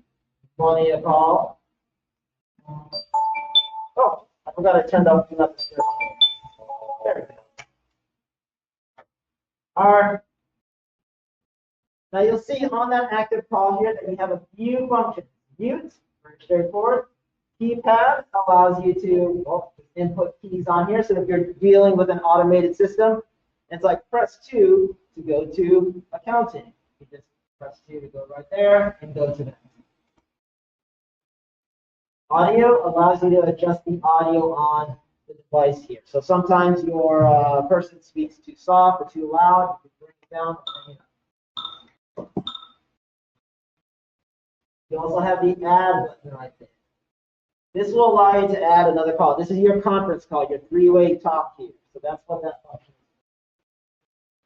A: money a call. Oh, I forgot I turned off the script. There we go. Now you'll see on that active call here that we have a few functions. Mute, very straightforward. Keypad allows you to input keys on here. So if you're dealing with an automated system, it's like press 2 to go to accounting. You just press 2 to go right there and go to that. Audio allows you to adjust the audio on the device here. So sometimes your person speaks too soft or too loud. You can bring it down. You also have the add button right there. This will allow you to add another call. This is your conference call, your three-way talk here. So that's what that function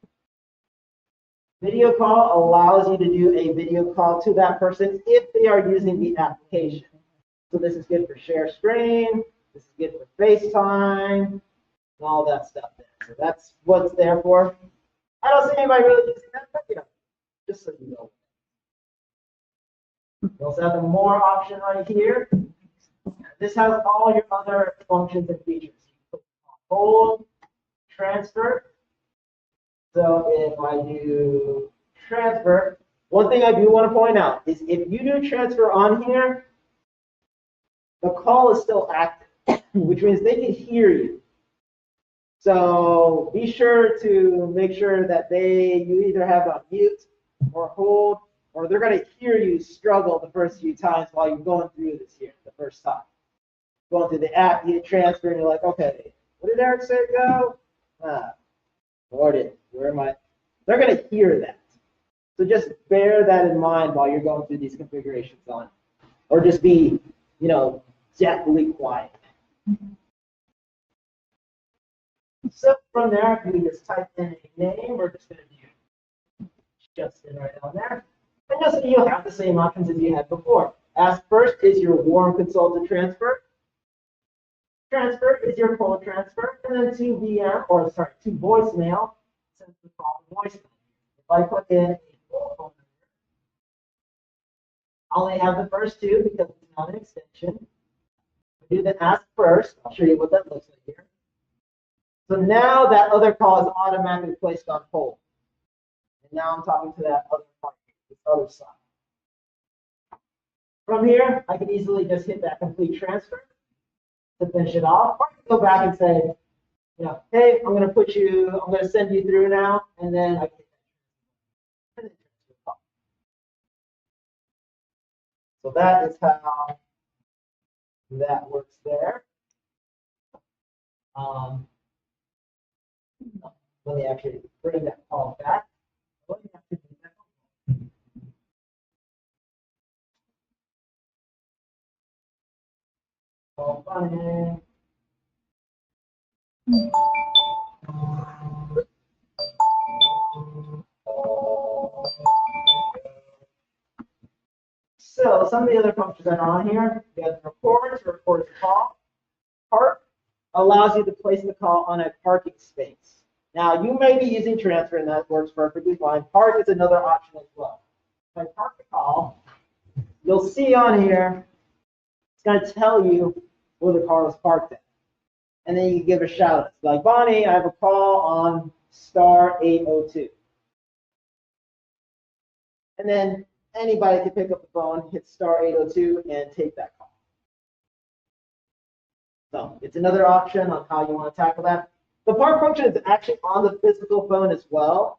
A: is. Video call allows you to do a video call to that person if they are using the application. So this is good for share screen. This is good for FaceTime, and all that stuff there. So that's what it's there for. I don't see anybody really using that, but just so you know. You also have the more option right here. This has all your other functions and features. Hold, transfer. So if I do transfer, one thing I do want to point out is if you do transfer on here, the call is still active, which means they can hear you. So be sure to make sure that you either have a mute or hold, or they're going to hear you struggle the first few times while you're going through this here, the first time. Going through the app, you hit transfer, and you're like, okay, what did Eric say go? Where am I? They're going to hear that. So just bear that in mind while you're going through these configurations on it. Or just be, deathly quiet. So from there, you just type in a name. We're just going to do Justin right on there. And you'll have the same options as you had before. Ask first is your warm consultant transfer. Transfer is your cold transfer. And then to voicemail, since we call the voicemail. If I put in a full phone number, I only have the first two because it's not an extension. We do the ask first. I'll show you what that looks like here. So now that other call is automatically placed on hold. And now I'm talking to that other part, this other side. From here, I can easily just hit that complete transfer to finish it off. Or I can go back and say, hey, I'm going to send you through now, and then I can So that is how that works there. Let me actually bring that call back. All funny. So some of the other functions that are on here, you have the record to record the call. Park allows you to place the call on a parking space. Now, you may be using transfer, and that works perfectly fine. Park is another option as well. If I park the call, you'll see on here, it's going to tell you where the car was parked at. And then you can give a shout out. Like, Bonnie, I have a call on star 802. And then anybody can pick up the phone, hit star 802, and take that call. So it's another option on how you want to tackle that. The park function is actually on the physical phone as well.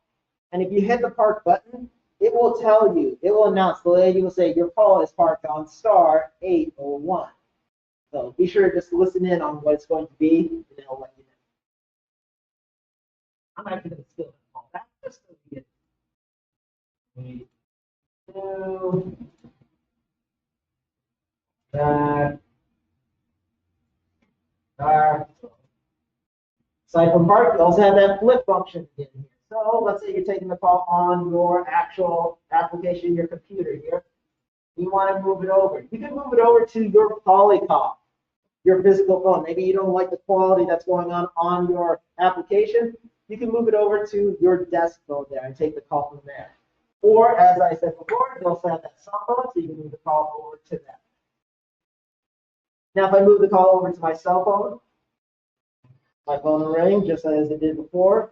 A: And if you hit the park button, it will tell you, it will announce, the lady will say, your call is parked on star 801. So be sure to just listen in on what it's going to be, and it'll let you know. I'm actually going to steal that call. That's just so we get 3, 2, that. Aside from park, you also have that flip function in here. So let's say you're taking the call on your actual application, your computer here. You want to move it over. You can move it over to your Polycom, your physical phone. Maybe you don't like the quality that's going on your application. You can move it over to your desk phone there and take the call from there. Or, as I said before, you also have that cell phone, so you can move the call over to that. Now, if I move the call over to my cell phone, my phone will ring just as it did before.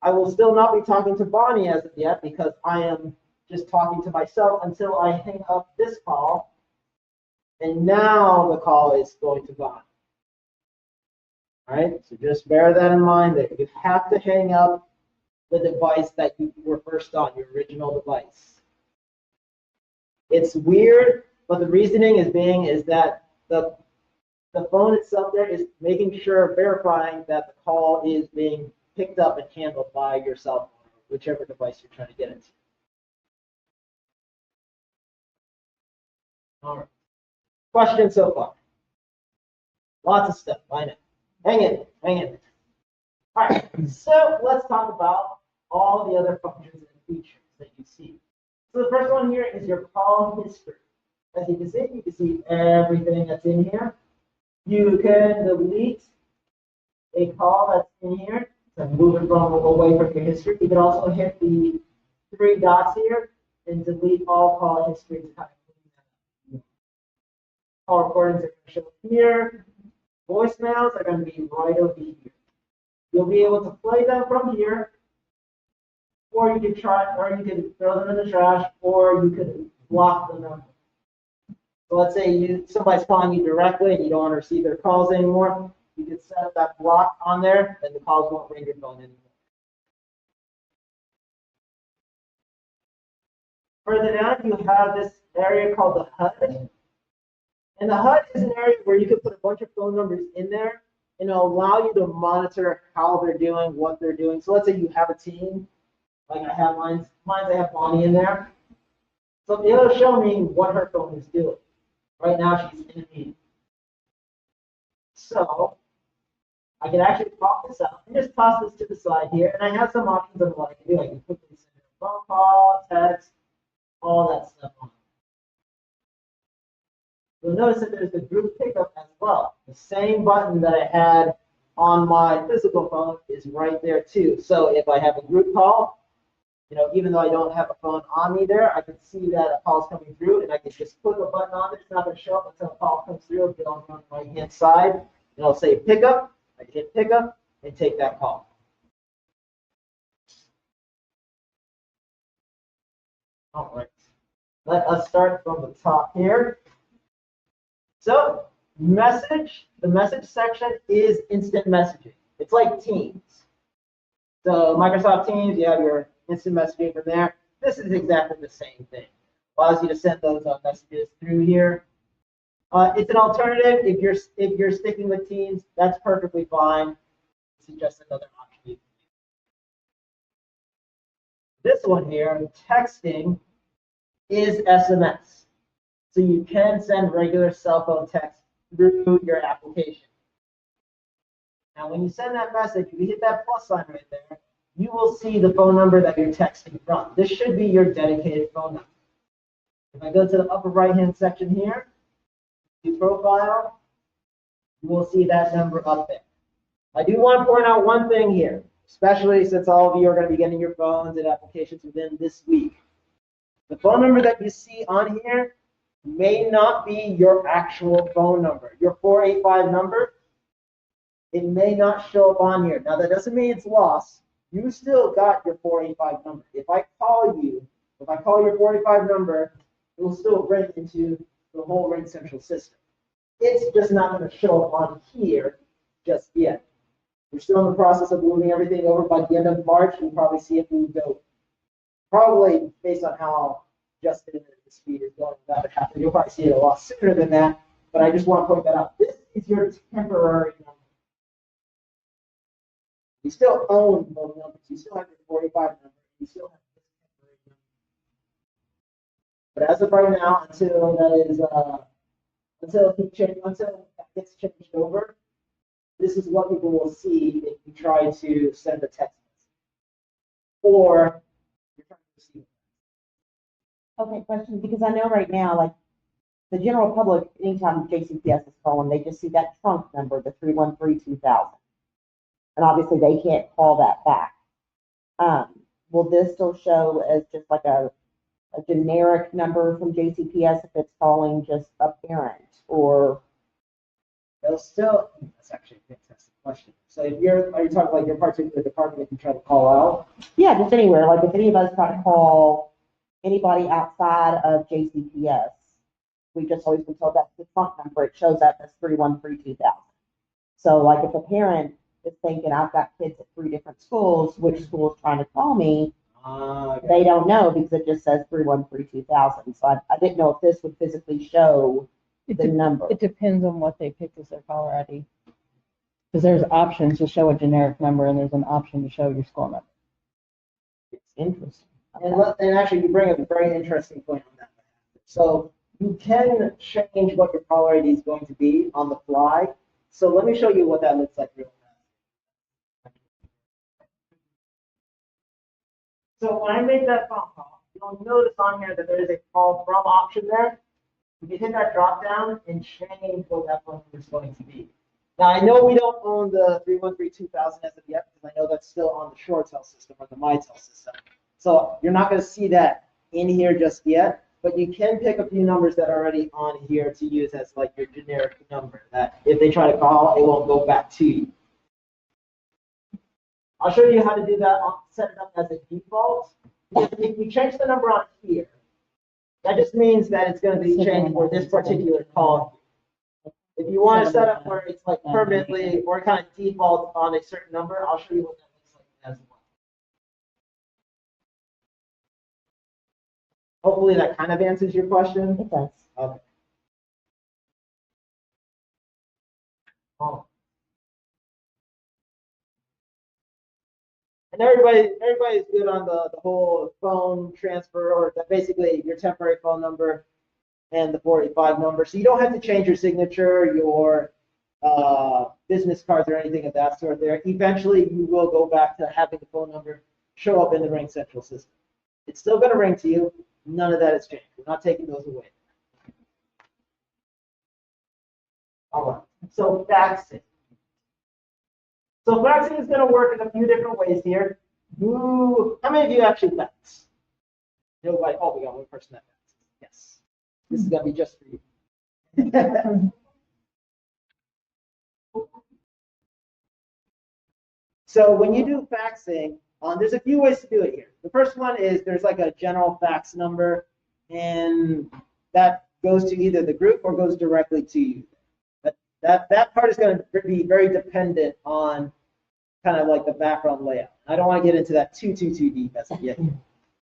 A: I will still not be talking to Bonnie as of yet because I am just talking to myself until I hang up this call. And now the call is going to Bonnie. All right, so just bear that in mind that you have to hang up the device that you were first on, your original device. It's weird, but the reasoning is that the phone itself there is making sure, verifying that the call is being picked up and handled by your cell phone, or whichever device you're trying to get into. All right. Questions so far? Lots of stuff, I know. Hang in, hang in. All right, so let's talk about all the other functions and features that you see. So the first one here is your call history. As you can see everything that's in here. You can delete a call that's in here to move it away from your history. You can also hit the 3 dots here and delete all call history to kind of clean that up. Call recordings are going to show here. Voicemails are going to be right over here. You'll be able to play them from here, or you could throw them in the trash, or you could block the number. So let's say somebody's calling you directly and you don't want to receive their calls anymore. You can set up that block on there, and the calls won't ring your phone anymore. Further down, you have this area called the HUD. And the HUD is an area where you can put a bunch of phone numbers in there, and it'll allow you to monitor how they're doing, what they're doing. So let's say you have a team, like I have mine. I have Bonnie in there. So it'll show me what her phone is doing. Right now, she's in a meeting. So I can actually pop this out and just toss this to the side here. And I have some options on what I can do. I can quickly send her a phone call, text, all that stuff on. You'll notice that there's the group pickup as well. The same button that I had on my physical phone is right there too. So if I have a group call, even though I don't have a phone on me there, I can see that a call is coming through, and I can just click a button on it. It's not going to show up until a call comes through. It'll get on the right-hand side, and it'll say pickup. I can hit pickup and take that call. All right. Let us start from the top here. So the message section is instant messaging. It's like Teams. So Microsoft Teams, you have your instant messaging from there. This is exactly the same thing. Allows you to send those messages through here. It's an alternative. If you're sticking with Teams, that's perfectly fine. This is just another option. This one here, texting, is SMS. So you can send regular cell phone text through your application. Now, when you send that message, if you hit that plus sign right there, you will see the phone number that you're texting from. This should be your dedicated phone number. If I go to the upper right-hand section here, to profile, you will see that number up there. I do want to point out one thing here, especially since all of you are going to be getting your phones and applications within this week. The phone number that you see on here may not be your actual phone number. Your 485 number, it may not show up on here. Now, that doesn't mean it's lost. You still got your 485 number. If I call your 485 number, it will still ring into the whole RingCentral system. It's just not going to show up on here just yet. We're still in the process of moving everything over. By the end of March, we'll probably see it moved over. Probably based on how Justin the speed is going about it happening. You'll probably see it a lot sooner than that, but I just want to point that out. This is your temporary number. You still own those numbers. You still have your 45 number. You still have this temporary number. But as of right now, until that gets changed over, this is what people will see if you try to send a text message. Or you're trying to receive it.
B: Okay, question, because I know right now, like, the general public, anytime JCPS is calling, they just see that trunk number, the 313-2000. And obviously they can't call that back. Will this still show as just like a generic number from JCPS if it's calling just a parent, or?
A: They'll still, that's actually a fantastic question. So if are you talking like your particular department if you try to call out?
B: Yeah, just anywhere. Like if any of us try to call anybody outside of JCPS, we've just always been told that's the trunk number. It shows up as 313-2000. So like if a parent is thinking I've got kids at 3 different schools, which school is trying to call me,
A: Okay.
B: they don't know because it just says 313-2000. So I didn't know if this would physically show the number.
C: It depends on what they picked as their caller ID. Because there's options to show a generic number and there's an option to show your school number.
B: It's interesting.
A: And actually, you bring up a very interesting point on that. So you can change what your caller ID is going to be on the fly. So let me show you what that looks like real fast. So when I make that phone call, you'll notice on here that there is a call from option there. You can hit that drop down and change what that phone number is going to be. Now, I know we don't own the 313-2000 as of yet, because I know that's still on the ShoreTel system or the MyTel system. So you're not going to see that in here just yet, but you can pick a few numbers that are already on here to use as like your generic number that if they try to call, it won't go back to you. I'll show you how to do that. I'll set it up as a default. If we change the number on here, that just means that it's going to be changed for this particular call. If you want to set up where it's like permanently or kind of default on a certain number, I'll show you what that looks like as well. Hopefully that kind of answers your question.
B: It does.
A: Okay. Oh. And everybody's good on the whole phone transfer, or basically your temporary phone number and the 485 number. So you don't have to change your signature, your business cards, or anything of that sort there. Eventually, you will go back to having the phone number show up in the RingCentral system. It's still going to ring to you. None of that has changed. We're not taking those away. All right. So faxing. So faxing is going to work in a few different ways here. How many of you actually fax? You're like, oh, we got one person that faxes. Yes. This is going to be just for you. So when you do faxing, there's a few ways to do it here. The first one is there's like a general fax number, and that goes to either the group or goes directly to you. That part is going to be very dependent on kind of like the background layout. I don't want to get into that too deep as of yet.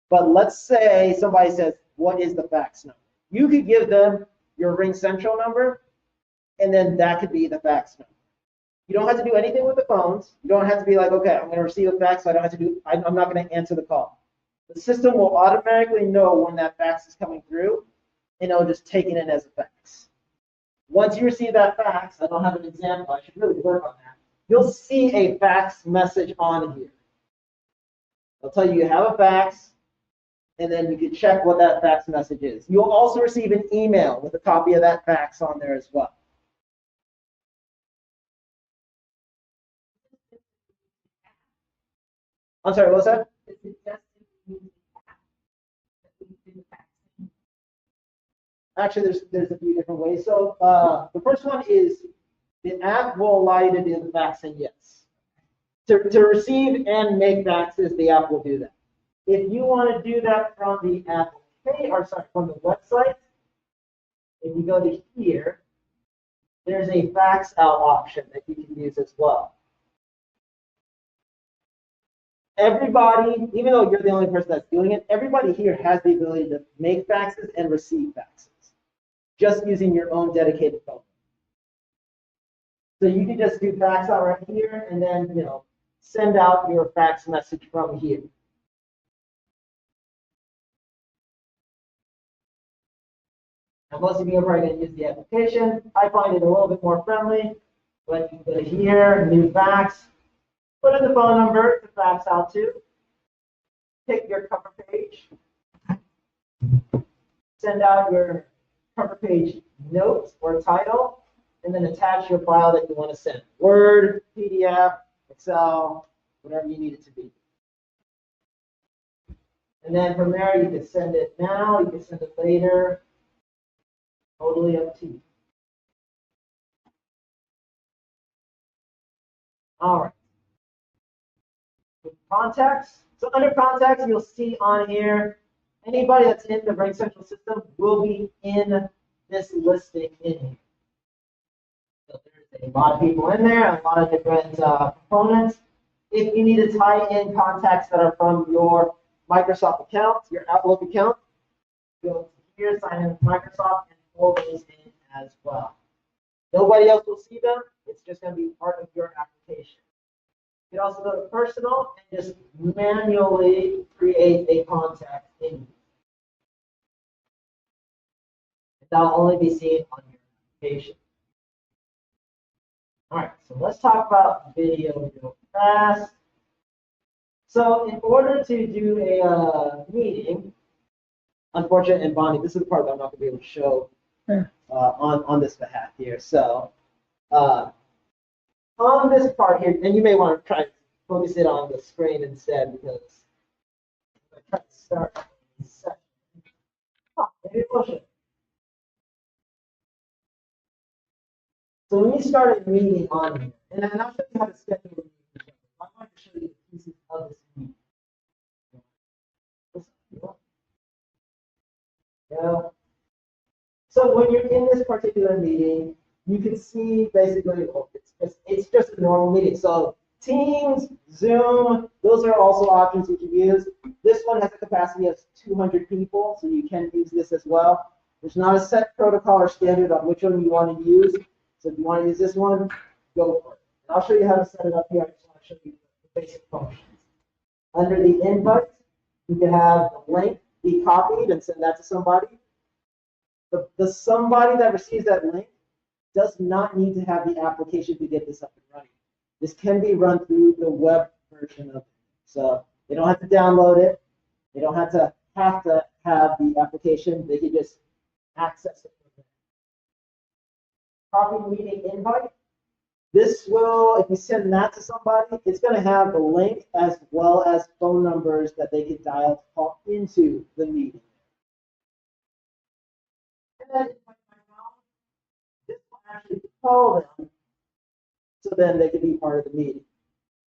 A: But let's say somebody says, what is the fax number? You could give them your RingCentral number, and then that could be the fax number. You don't have to do anything with the phones. You don't have to be like, okay, I'm going to receive a fax, so I don't have to do, I'm not going to answer the call. The system will automatically know when that fax is coming through, and it'll just take it in as a fax. Once you receive that fax, I don't have an example, I should really work on that. You'll see a fax message on here. I'll tell you have a fax, and then you can check what that fax message is. You'll also receive an email with a copy of that fax on there as well. I'm sorry, what was that? Actually, there's a few different ways. So the first one is the app will allow you to do the faxing, yes. To receive and make faxes, the app will do that. If you want to do that from the app, from the website, if you go to here, there's a fax out option that you can use as well. Everybody, even though you're the only person that's doing it, everybody here has the ability to make faxes and receive faxes, just using your own dedicated phone. So you can just do fax out right here, and then send out your fax message from here. Now, most of you are probably going to use the application. I find it a little bit more friendly. But you can go to here, new fax, put in the phone number to fax out to, pick your cover page, send out your cover page note or title, and then attach your file that you want to send. Word, PDF, Excel, whatever you need it to be. And then from there, you can send it now, you can send it later. Totally up to you. All right. Contacts. So under contacts, you'll see on here, anybody that's in the RingCentral system will be in this listing in here. So there's a lot of people in there, a lot of different components. If you need to tie in contacts that are from your Microsoft account, your Outlook account, go here, sign in with Microsoft, and pull those in as well. Nobody else will see them. It's just going to be part of your application. You can also go to personal and just manually create a contact in here. That'll only be seen on your application. All right, so let's talk about video real fast. So in order to do a meeting, unfortunately, and Bonnie, this is the part that I'm not going to be able to show on this behalf here. So on this part here, and you may want to try to focus it on the screen instead, because I try to start a session. Maybe push it. So when you start a meeting on here, and I'll show you how to schedule a meeting. I'm going to show you the pieces of this meeting. Yeah. So when you're in this particular meeting, you can see basically, it's just a normal meeting. So Teams, Zoom, those are also options you can use. This one has a capacity of 200 people, so you can use this as well. There's not a set protocol or standard on which one you want to use. So if you want to use this one, go for it. And I'll show you how to set it up here. I just want to show you the basic functions. Under the invite, you can have the link be copied and send that to somebody. The somebody that receives that link does not need to have the application to get this up and running. This can be run through the web version of it. So they don't have to download it. They don't have to have the application. They can just access it from there. Copy meeting invite. This will, if you send that to somebody, it's going to have the link as well as phone numbers that they can dial to call into the meeting. And then this will actually call them, so then they can be part of the meeting.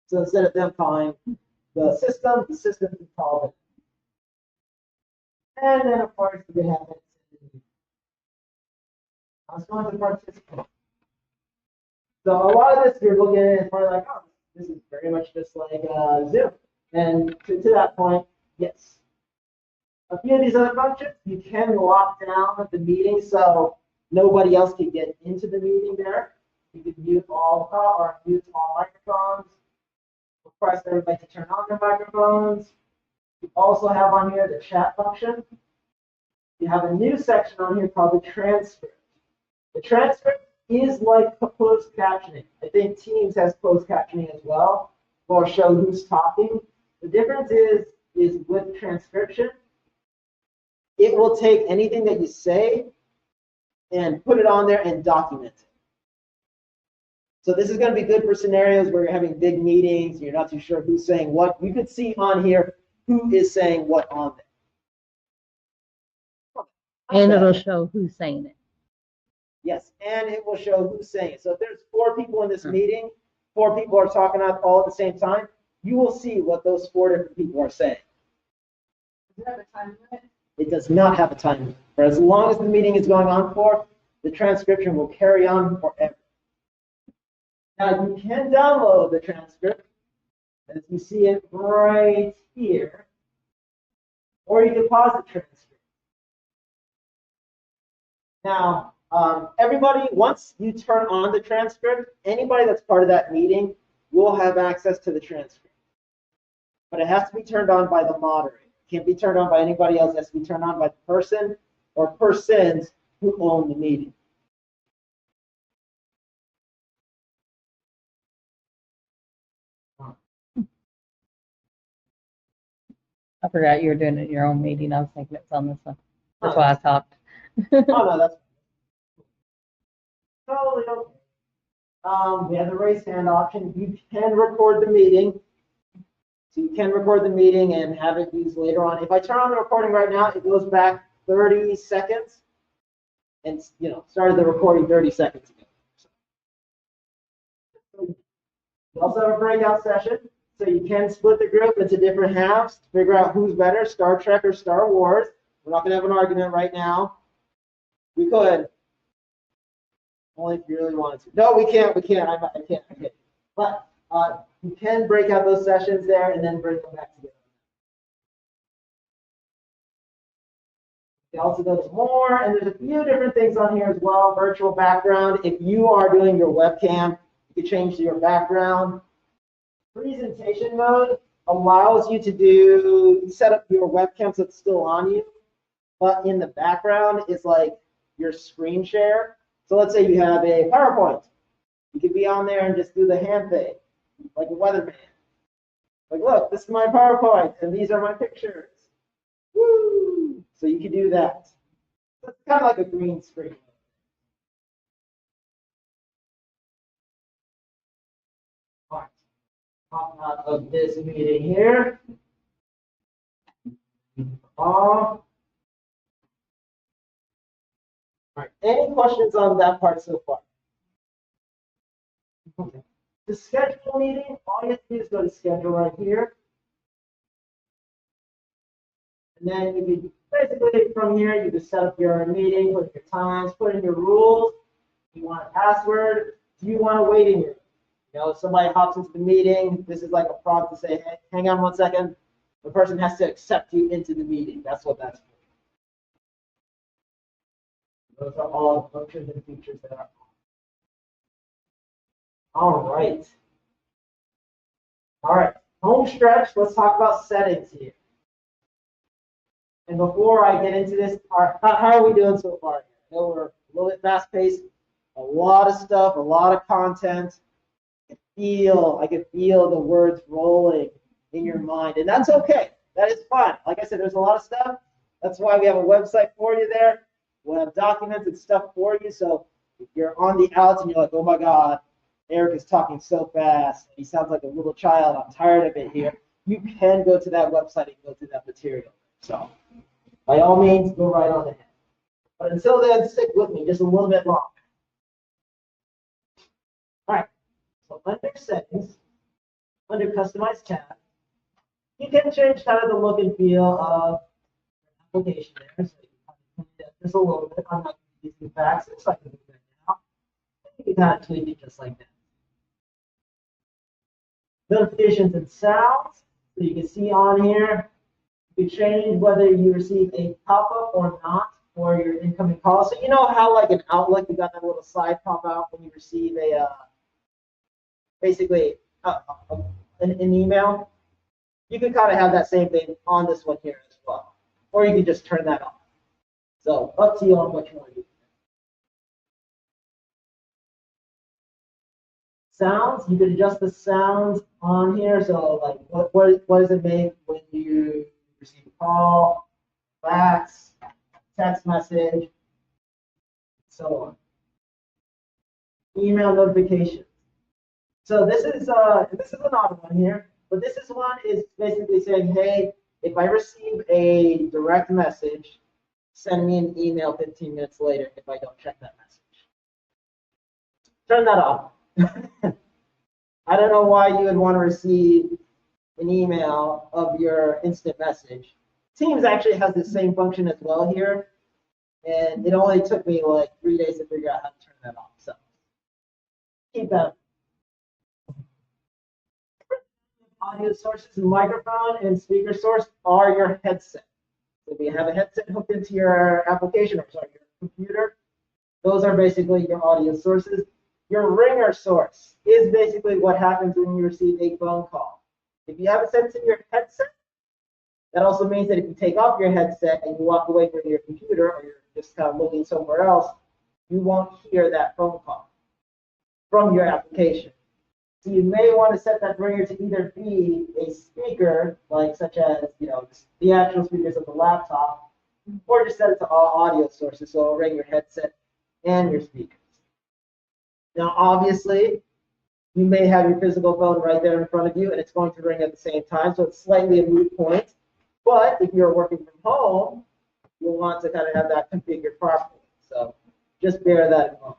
A: So instead of them calling the system can call them. And then of course we have it. Let's go into participants. So a lot of this you're looking at it probably like, oh, this is very much just like Zoom. And to that point, yes. A few of these other functions, you can lock down the meeting so nobody else can get into the meeting there. You can mute all microphones. Request everybody to turn on their microphones. You also have on here the chat function. You have a new section on here called the transcript. The transcript is like closed captioning. I think Teams has closed captioning as well, or show who's talking. The difference is with transcription, it will take anything that you say and put it on there and document it. So this is going to be good for scenarios where you're having big meetings, you're not too sure who's saying what. You could see on here who is saying what on there.
C: And it'll show who's saying it.
A: Yes, and it will show who's saying it. So if there's 4 people in this meeting, 4 people are talking out all at the same time, you will see what those 4 different people are saying.
D: Does it have a time limit?
A: It does not have a time limit. For as long as the meeting is going on for, the transcription will carry on forever. Now you can download the transcript, as you see it right here, or you can pause the transcript. Now, everybody, once you turn on the transcript, anybody that's part of that meeting will have access to the transcript. But it has to be turned on by the moderator. It can't be turned on by anybody else. It has to be turned on by the person or persons who own the meeting.
C: I forgot you were doing it in your own meeting. I was thinking it's on this one. That's why I talked.
A: Oh, no, that's totally okay. We have the raise hand option. You can record the meeting. So you can record the meeting and have it used later on. If I turn on the recording right now, it goes back 30 seconds and, started the recording 30 seconds ago. We also have a breakout session. So you can split the group into different halves to figure out who's better, Star Trek or Star Wars. We're not going to have an argument right now. We could. Only if you really wanted to. No, we can't. I can't. But you can break out those sessions there and then bring them back together. You can also go to more, and there's a few different things on here as well. Virtual background. If you are doing your webcam, you can change to your background. Presentation mode allows you to set up your webcam so it's still on you, but in the background it's like your screen share. So let's say you have a PowerPoint. You could be on there and just do the hand thing, like a weatherman. Like, look, this is my PowerPoint, and these are my pictures. Woo! So you can do that. It's kind of like a green screen. All right. Pop out of this meeting here. All right. Any questions on that part so far? Okay. To schedule a meeting, all you have to do is go to schedule right here. And then you can basically from here, you can set up your meeting, put in your times, put in your rules. You want a password? Do you want a waiting room? If somebody hops into the meeting, this is like a prompt to say, hey, hang on 1 second. The person has to accept you into the meeting. That's what that's for. Those are all functions and features that are on. All right. All right. Home stretch. Let's talk about settings here. And before I get into this, how are we doing so far? I know we're a little bit fast paced. A lot of stuff, a lot of content. I can feel the words rolling in your mind, and that's okay. That is fine. Like I said, there's a lot of stuff. That's why we have a website for you there. We'll have documents and stuff for you. So if you're on the outs and you're like, oh my God, Eric is talking so fast. He sounds like a little child. I'm tired of it here. You can go to that website and go through that material. So by all means, go right on ahead. But until then, stick with me just a little bit longer. All right. So under settings, under customize tab, you can change kind of the look and feel of the application there. So you can just a little bit. I'm not going to use the Faxing, so I can do that now. You can kind of tweak it just like that. Notifications and sounds. So you can see on here, you can change whether you receive a pop-up or not for your incoming call. So you know how like an Outlook, you got that little side pop out when you receive a basically an email. You can kind of have that same thing on this one here as well, or you can just turn that off. So up to you on what you want to do. Sounds, you can adjust the sounds on here. So like what does it make when you receive a call, fax, text message, so on. Email notifications. So this is an odd one here, but this is one is basically saying, hey, if I receive a direct message, send me an email 15 minutes later if I don't check that message. Turn that off. I don't know why you would want to receive an email of your instant message. Teams actually has the same function as well here, and it only took me like 3 days to figure out how to turn that off. So keep that. Audio sources, microphone and speaker source are your headset. So if you have a headset hooked into your application, or sorry, your computer, those are basically your audio sources. Your ringer source is basically what happens when you receive a phone call. If you have it set to your headset, that also means that if you take off your headset and you walk away from your computer, or you're just kind of looking somewhere else, you won't hear that phone call from your application. So you may want to set that ringer to either be a speaker, like such as the actual speakers of the laptop, or just set it to all audio sources, so it'll ring your headset and your speakers. Now, obviously, you may have your physical phone right there in front of you, and it's going to ring at the same time, so it's slightly a moot point. But if you're working from home, you'll want to kind of have that configured properly. So just bear that in mind.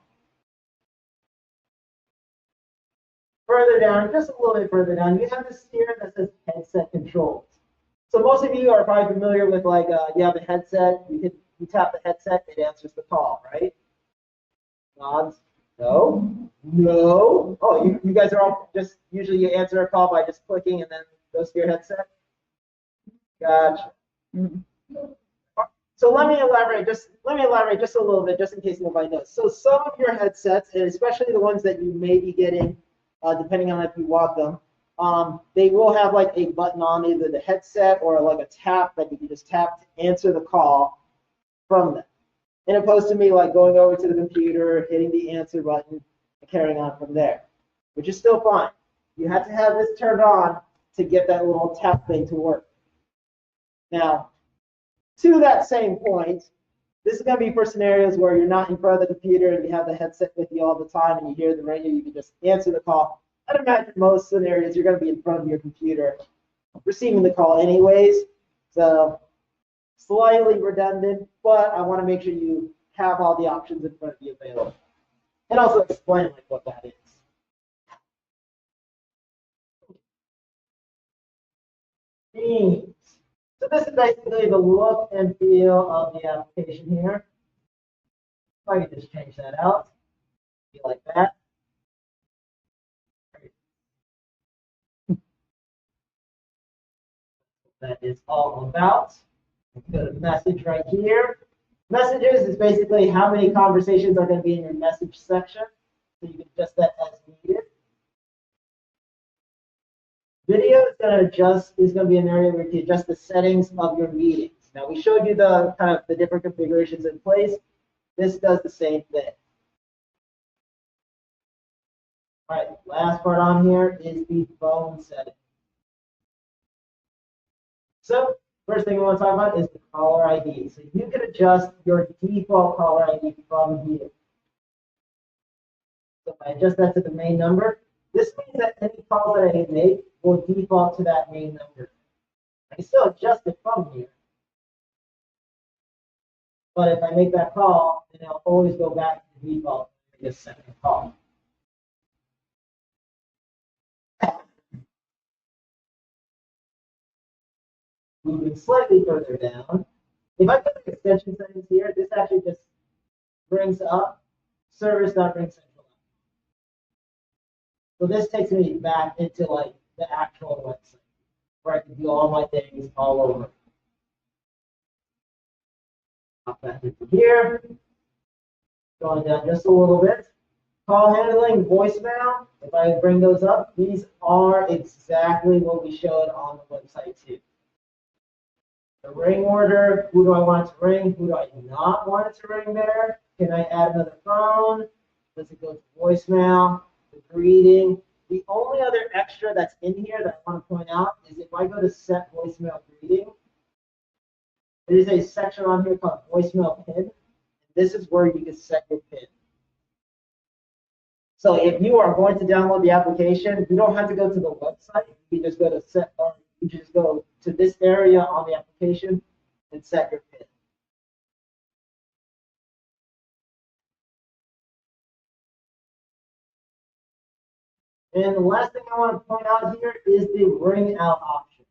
A: Further down, just a little bit further down, you have this here that says headset controls. So most of you are probably familiar with you have a headset, you tap the headset, it answers the call, right? Nods. No. No. Oh, you guys are all just usually you answer a call by just clicking and then goes to your headset. Gotcha. So let me elaborate just a little bit, just in case nobody knows. So some of your headsets, and especially the ones that you may be getting, depending on if you want them, they will have like a button on either the headset or like a tap that you can just tap to answer the call from them. In opposed to me like going over to the computer, hitting the answer button, and carrying on from there, which is still fine. You have to have this turned on to get that little tap thing to work. Now, to that same point, this is going to be for scenarios where you're not in front of the computer and you have the headset with you all the time and you hear the ringer, you can just answer the call. I'd imagine most scenarios you're going to be in front of your computer receiving the call anyways. So slightly redundant, but I want to make sure you have all the options in front of you available. And also explain like what that is. Themes. So this is basically the look and feel of the application here. I can just change that out. Be like that. That is all about. Go to message right here. Messages is basically how many conversations are going to be in your message section. So you can adjust that as needed. Video is going to be an area where you can adjust the settings of your meetings. Now we showed you the kind of the different configurations in place. This does the same thing. All right, last part on here is the phone setting. So first thing we want to talk about is the caller ID. So you can adjust your default caller ID from here. So if I adjust that to the main number, this means that any call that I make will default to that main number. I can still adjust it from here. But if I make that call, then I'll always go back to the default and just send a call. Moving slightly further down, if I put the extension settings here, this actually just brings up service.RingCentral. So this takes me back into like the actual website where I can do all my things all over. Pop back into here. Going down just a little bit. Call handling, voicemail. If I bring those up, these are exactly what we showed on the website too. The ring order, who do I want it to ring? Who do I not want it to ring there? Can I add another phone? Does it go to voicemail? The greeting. The only other extra that's in here that I want to point out is if I go to set voicemail greeting, There's a section on here called voicemail pin. This is where you can set your pin. So if you are going to download the application, you don't have to go to the website. You can just go to set, or you just go to this area on the application and set your pin. And the last thing I want to point out here is the ring out option.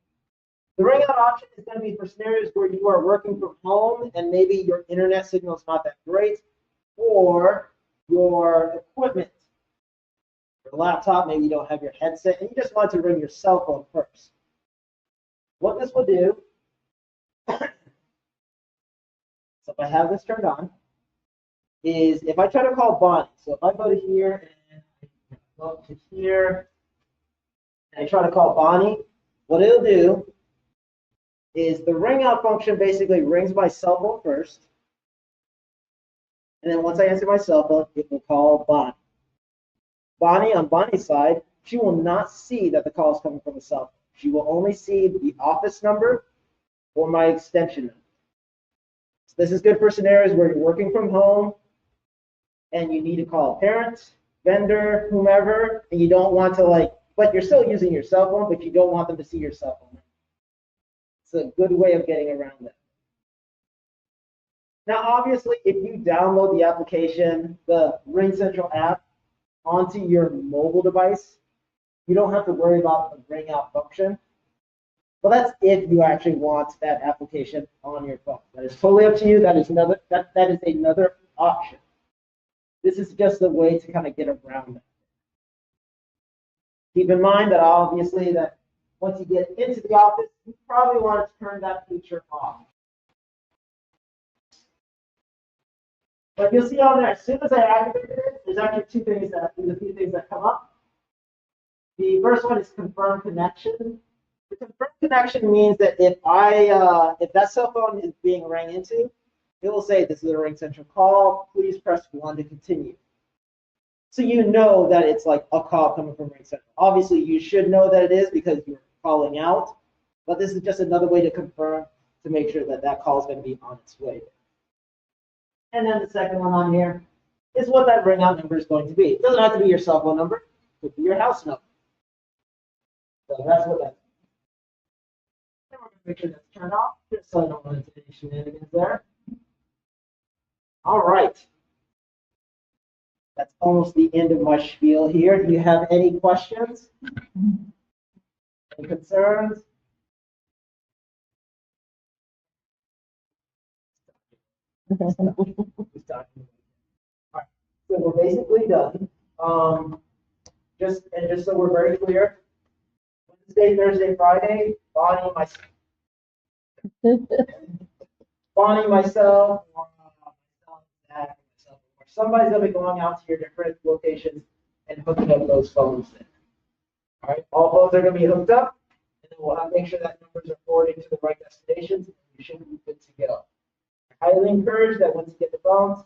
A: The ring out option is going to be for scenarios where you are working from home and maybe your internet signal is not that great, or your equipment, your laptop, maybe you don't have your headset, and you just want to ring your cell phone first. What this will do, so if I have this turned on, is if I try to call Bonnie, so if I go to here and go up to here, and I try to call Bonnie, what it'll do is the ring out function basically rings my cell phone first, and then once I answer my cell phone, it will call Bonnie. Bonnie, on Bonnie's side, she will not see that the call is coming from a cell phone. She will only see the office number or my extension number. So this is good for scenarios where you're working from home and you need to call a parent, vendor, whomever, and you don't want to but you're still using your cell phone, but you don't want them to see your cell phone. It's a good way of getting around that. Now, obviously, if you download the application, the RingCentral app, onto your mobile device, you don't have to worry about the ring out function. But that's if you actually want that application on your phone. That is totally up to you. That is another option. This is just a way to kind of get around that. Keep in mind that obviously that once you get into the office, you probably want to turn that feature off. But you'll see on there, as soon as I activated it, there's actually a few things that come up. The first one is confirm connection. The confirm connection means that if that cell phone is being rang into, it will say this is a RingCentral call. Please press 1 to continue. So you know that it's like a call coming from RingCentral. Obviously, you should know that it is because you're calling out, but this is just another way to confirm to make sure that that call is going to be on its way. And then the second one on here is what that ring out number is going to be. It doesn't have to be your cell phone number. It could be your house number. So that's what that's. Then we're going to make sure that's turned off, just so I don't run into any shenanigans there. All right. That's almost the end of my spiel here. Do you have any questions? Any concerns? All right. So we're basically done. Just so we're very clear, Wednesday, Thursday, Friday, Bonnie, myself, or somebody's going to be going out to your different locations and hooking up those phones in. All right, all phones are going to be hooked up, and then we'll have to make sure that numbers are forwarded to the right destinations, and you should be good to go. I highly encourage that once you get the phones,